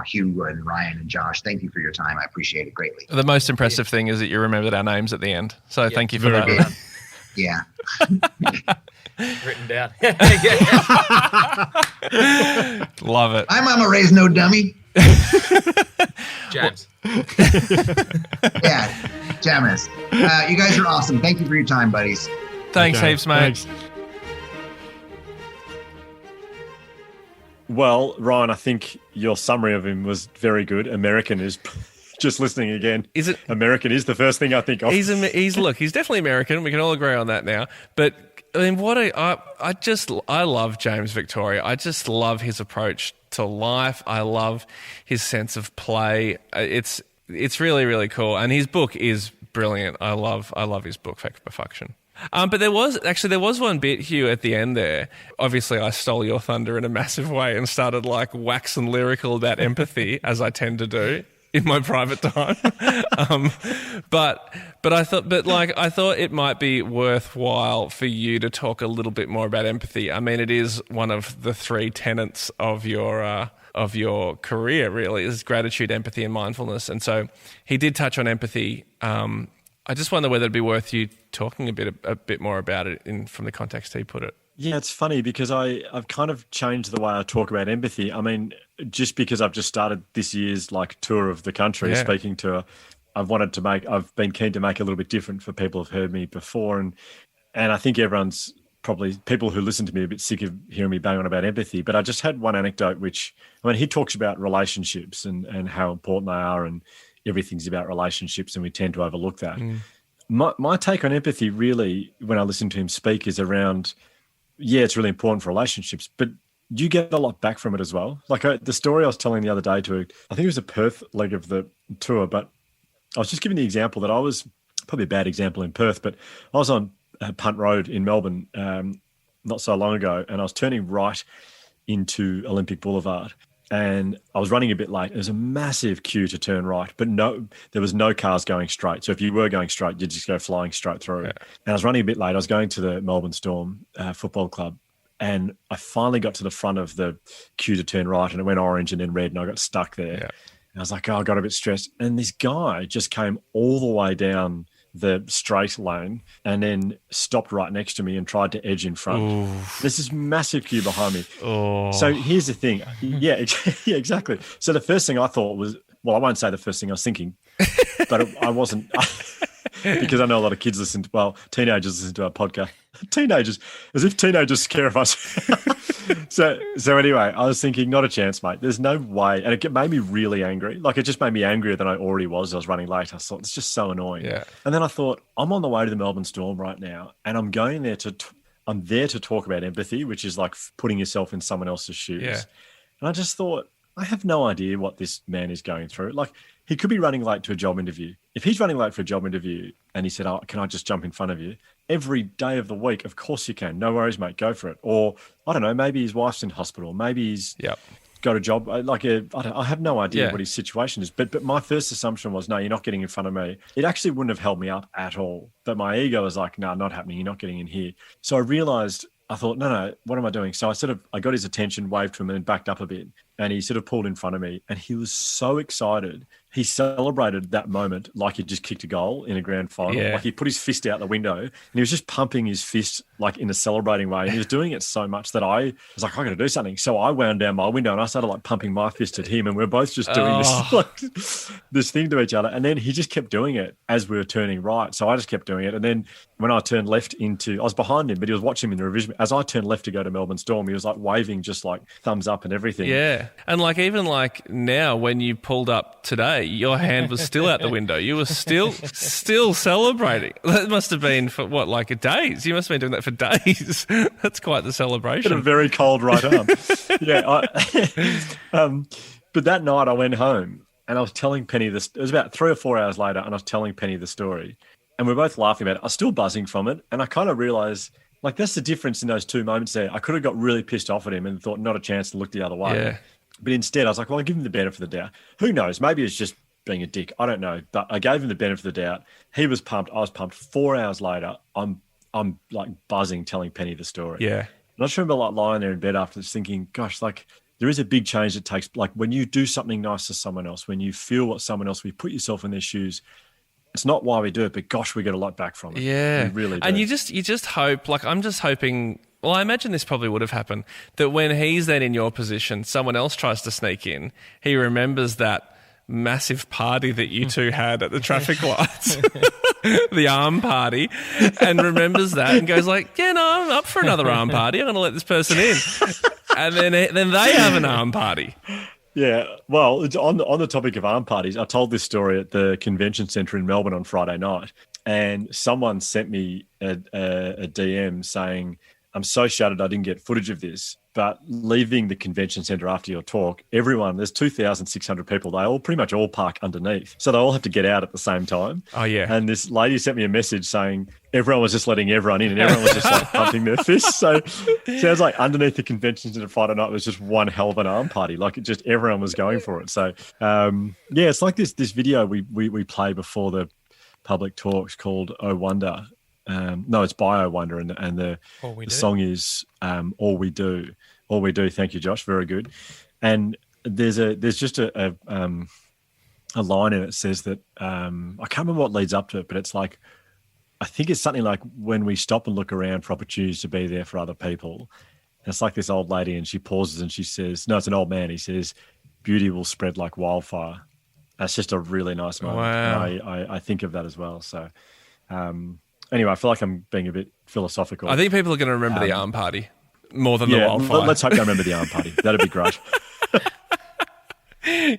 Hugh and Ryan and Josh, thank you for your time. I appreciate it greatly. The most impressive thing is that you remembered our names at the end. So thank you for Very that. good. Yeah. Written down. Love it. My mama raised no dummy. James. Yeah, James. You guys are awesome. Thank you for your time, buddies. Thanks Okay, heaps, mate. Thanks. Well, Ryan, I think your summary of him was very good. American is just listening again. Is it American is the first thing I think of. He's definitely American. We can all agree on that now. But I mean, I love James Victore. I just love his approach to life. I love his sense of play. It's really, really cool. And his book is brilliant. I love his book, Feck Perfuction. But there was one bit, Hugh, at the end there. Obviously, I stole your thunder in a massive way and started like waxing lyrical about empathy, as I tend to do in my private time. But I thought it might be worthwhile for you to talk a little bit more about empathy. I mean, it is one of the 3 tenets of your career, really, is gratitude, empathy, and mindfulness. And so he did touch on empathy. I just wonder whether it'd be worth you talking a bit more about it from the context he put it. Yeah, it's funny because I've kind of changed the way I talk about empathy. I mean, just because I've just started this year's like tour of the country, speaking tour, I've been keen to make it a little bit different for people who've heard me before, and I think everyone's probably, people who listen to me, a bit sick of hearing me bang on about empathy. But I just had one anecdote, which, I mean, he talks about relationships and how important they are, and everything's about relationships, and we tend to overlook that. My take on empathy, really, when I listen to him speak, is around, it's really important for relationships, but you get a lot back from it as well. Like the story I was telling the other day I think it was a Perth leg of the tour, but I was just giving the example that I was, probably a bad example in Perth, but I was on Punt Road in Melbourne not so long ago, and I was turning right into Olympic Boulevard. And I was running a bit late. There was a massive queue to turn right, but there was no cars going straight. So if you were going straight, you'd just go flying straight through. Yeah. And I was running a bit late. I was going to the Melbourne Storm football club, and I finally got to the front of the queue to turn right, and it went orange and then red, and I got stuck there. Yeah. And I was like, I got a bit stressed. And this guy just came all the way down the straight lane and then stopped right next to me and tried to edge in front. Ooh. There's this massive queue behind me. Oh. So here's the thing. Yeah, exactly. So the first thing I thought was, well, I won't say the first thing I was thinking, but I wasn't, because I know a lot of kids teenagers listen to our podcast. Teenagers, as if teenagers care of us. So anyway, I was thinking, not a chance, mate. There's no way. And it made me really angry. Like, it just made me angrier than I already was. I was running late. I thought, it's just so annoying. Yeah. And then I thought, I'm on the way to the Melbourne Storm right now, and I'm going there I'm there to talk about empathy, which is like putting yourself in someone else's shoes. Yeah. And I just thought, I have no idea what this man is going through. Like, he could be running late to a job interview. If he's running late for a job interview and he said, can I just jump in front of you? Every day of the week, of course you can. No worries, mate. Go for it. Or, I don't know, maybe his wife's in hospital. Maybe he's got a job. I have no idea what his situation is. But my first assumption was, no, you're not getting in front of me. It actually wouldn't have held me up at all. But my ego was like, no, not happening. You're not getting in here. So I realized, I thought, no, what am I doing? So I got his attention, waved to him, and then backed up a bit. And he sort of pulled in front of me, and he was so excited. He celebrated that moment like he just kicked a goal in a grand final. Yeah. Like, he put his fist out the window, and he was just pumping his fist like in a celebrating way. And he was doing it so much that I was like, I got to do something. So I wound down my window and I started like pumping my fist at him, and we're both just doing this thing to each other. And then he just kept doing it as we were turning right. So I just kept doing it. And then when I turned left I was behind him, but he was watching me in the revision. As I turned left to go to Melbourne Storm, he was like waving, just like thumbs up and everything. Yeah. And like, even like now, when you pulled up today, your hand was still out the window. You were still celebrating. That must have been for what, like days? You must have been doing that for days. That's quite the celebration. Got a very cold right arm. Yeah. But that night I went home and I was telling Penny this. It was about 3 or 4 hours later, and I was telling Penny the story, and we're both laughing about it. I was still buzzing from it, and I kind of realized, like, that's the difference in those two moments there. I could have got really pissed off at him and thought, not a chance, to look the other way. Yeah. But instead, I was like, well, I'll give him the benefit of the doubt. Who knows? Maybe it's just being a dick. I don't know. But I gave him the benefit of the doubt. He was pumped. I was pumped. 4 hours later, I'm like buzzing, telling Penny the story. Yeah. And I just remember like lying there in bed after this thinking, gosh, like, there is a big change that takes, like, when you do something nice to someone else, when you feel what someone else, we put yourself in their shoes. It's not why we do it, but gosh, we get a lot back from it. Yeah. We really do. And you just hope, like, I'm just hoping, well, I imagine this probably would have happened, that when he's then in your position, someone else tries to sneak in, he remembers that massive party that you two had at the traffic lights, the arm party, and remembers that and goes like, yeah, no, I'm up for another arm party. I'm going to let this person in. and then they have an arm party. Yeah, well, it's on the topic of arm parties, I told this story at the convention centre in Melbourne on Friday night, and someone sent me a DM saying, I'm so shattered I didn't get footage of this, but leaving the convention centre after your talk, there's 2,600 people. They all pretty much all park underneath. So they all have to get out at the same time. Oh, yeah. And this lady sent me a message saying everyone was just letting everyone in and everyone was just like pumping their fists. So it sounds like underneath the convention centre Friday night was just one hell of an arm party. Like it just everyone was going for it. So, it's like this video we play before the public talks called Oh Wonder. No, it's by Oh Wonder, and the song is All We Do. All We Do. Thank you, Josh. Very good. And there's just a line in it that says that I can't remember what leads up to it, but it's like I think it's something like when we stop and look around for opportunities to be there for other people. And it's like this old lady, and she pauses and she says, "No, it's an old man." He says, "Beauty will spread like wildfire." That's just a really nice moment. Wow. And I think of that as well. So. Anyway, I feel like I'm being a bit philosophical. I think people are going to remember the arm party more than the wildfire. Let's hope they remember the arm party. That'd be great.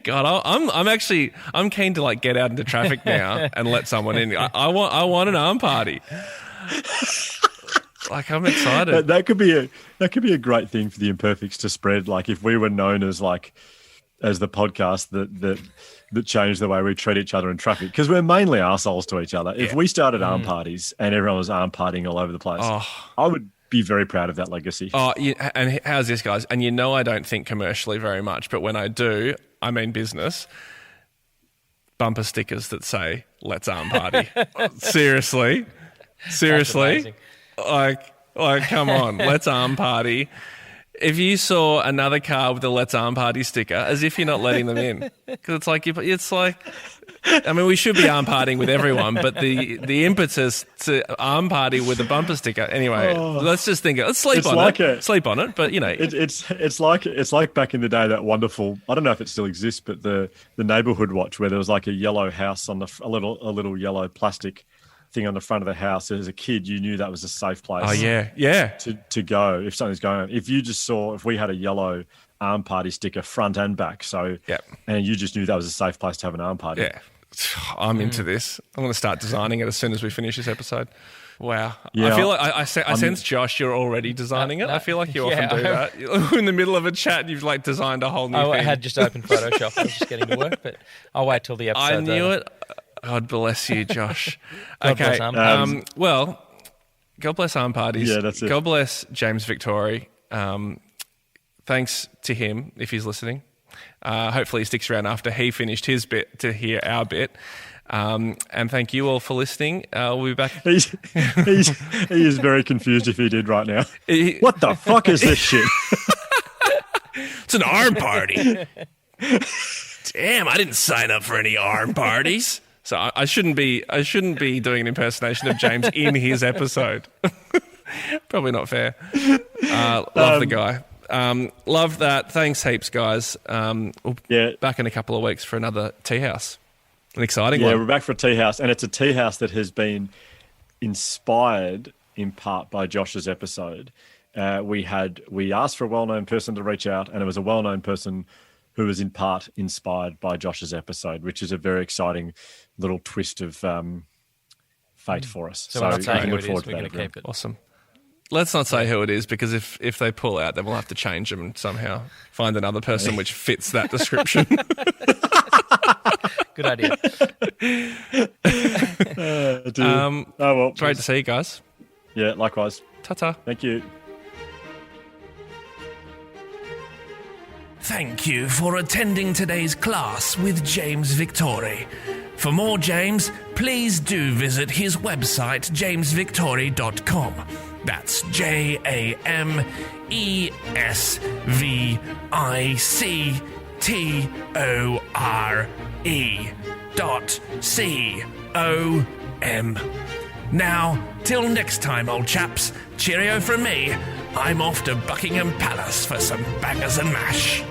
God, I'm keen to like get out into traffic now and let someone in. I want an arm party. Like I'm excited. That could be a great thing for the Imperfects to spread. Like if we were known as the podcast that changed the way we treat each other in traffic, because we're mainly arseholes to each other. If we started arm parties and everyone was arm partying all over the place, I would be very proud of that legacy. Oh, and how's this, guys? And I don't think commercially very much, but when I do, I mean business. Bumper stickers that say "Let's arm party." Seriously, like come on, let's arm party. If you saw another car with a "Let's Arm Party" sticker, as if you're not letting them in, because it's like, I mean, we should be arm partying with everyone, but the impetus to arm party with a bumper sticker. Anyway, let's just think. Let's sleep on it. But it's like back in the day, that wonderful. I don't know if it still exists, but the neighborhood watch where there was like a yellow house on a little yellow plastic thing on the front of the house. As a kid, you knew that was a safe place. Oh yeah. To go if something's going on. If you just saw, if we had a yellow arm party sticker front and back, and you just knew that was a safe place to have an arm party. Yeah, I'm into this. I'm going to start designing it as soon as we finish this episode. Wow. Yeah, I feel like I sense, Josh, you're already designing it. I feel like you often do that. You're in the middle of a chat, you've like designed a whole new thing. I had just opened Photoshop. I was just getting to work, but I'll wait till the episode's I knew over. it. God bless you, Josh. God Okay. bless Well, God bless arm parties. Yeah, that's it. God bless James Victore. Thanks to him if he's listening. Hopefully he sticks around after he finished his bit to hear our bit. And thank you all for listening. We'll be back. He is very confused if he did right now. What the fuck is this shit? It's an arm party. Damn, I didn't sign up for any arm parties. So I shouldn't be doing an impersonation of James in his episode. Probably not fair. Love the guy. Love that. Thanks heaps, guys. We'll back in a couple of weeks for another tea house. An exciting one. Yeah, we're back for a tea house, and it's a tea house that has been inspired in part by Josh's episode. We asked for a well-known person to reach out, and it was a well-known person who was in part inspired by Josh's episode, which is a very exciting little twist of fate for us. So we're not saying who it is, we're to going to that. keep it. Awesome. Let's not say who it is, because if they pull out, then we'll have to change them and somehow find another person which fits that description. Good idea. Great to see you guys. Yeah, likewise. Ta-ta. Thank you. Thank you for attending today's class with James Victore. For more James, please do visit his website, jamesvictore.com. That's JamesVictore.com. Now, till next time, old chaps, cheerio from me. I'm off to Buckingham Palace for some bangers and mash.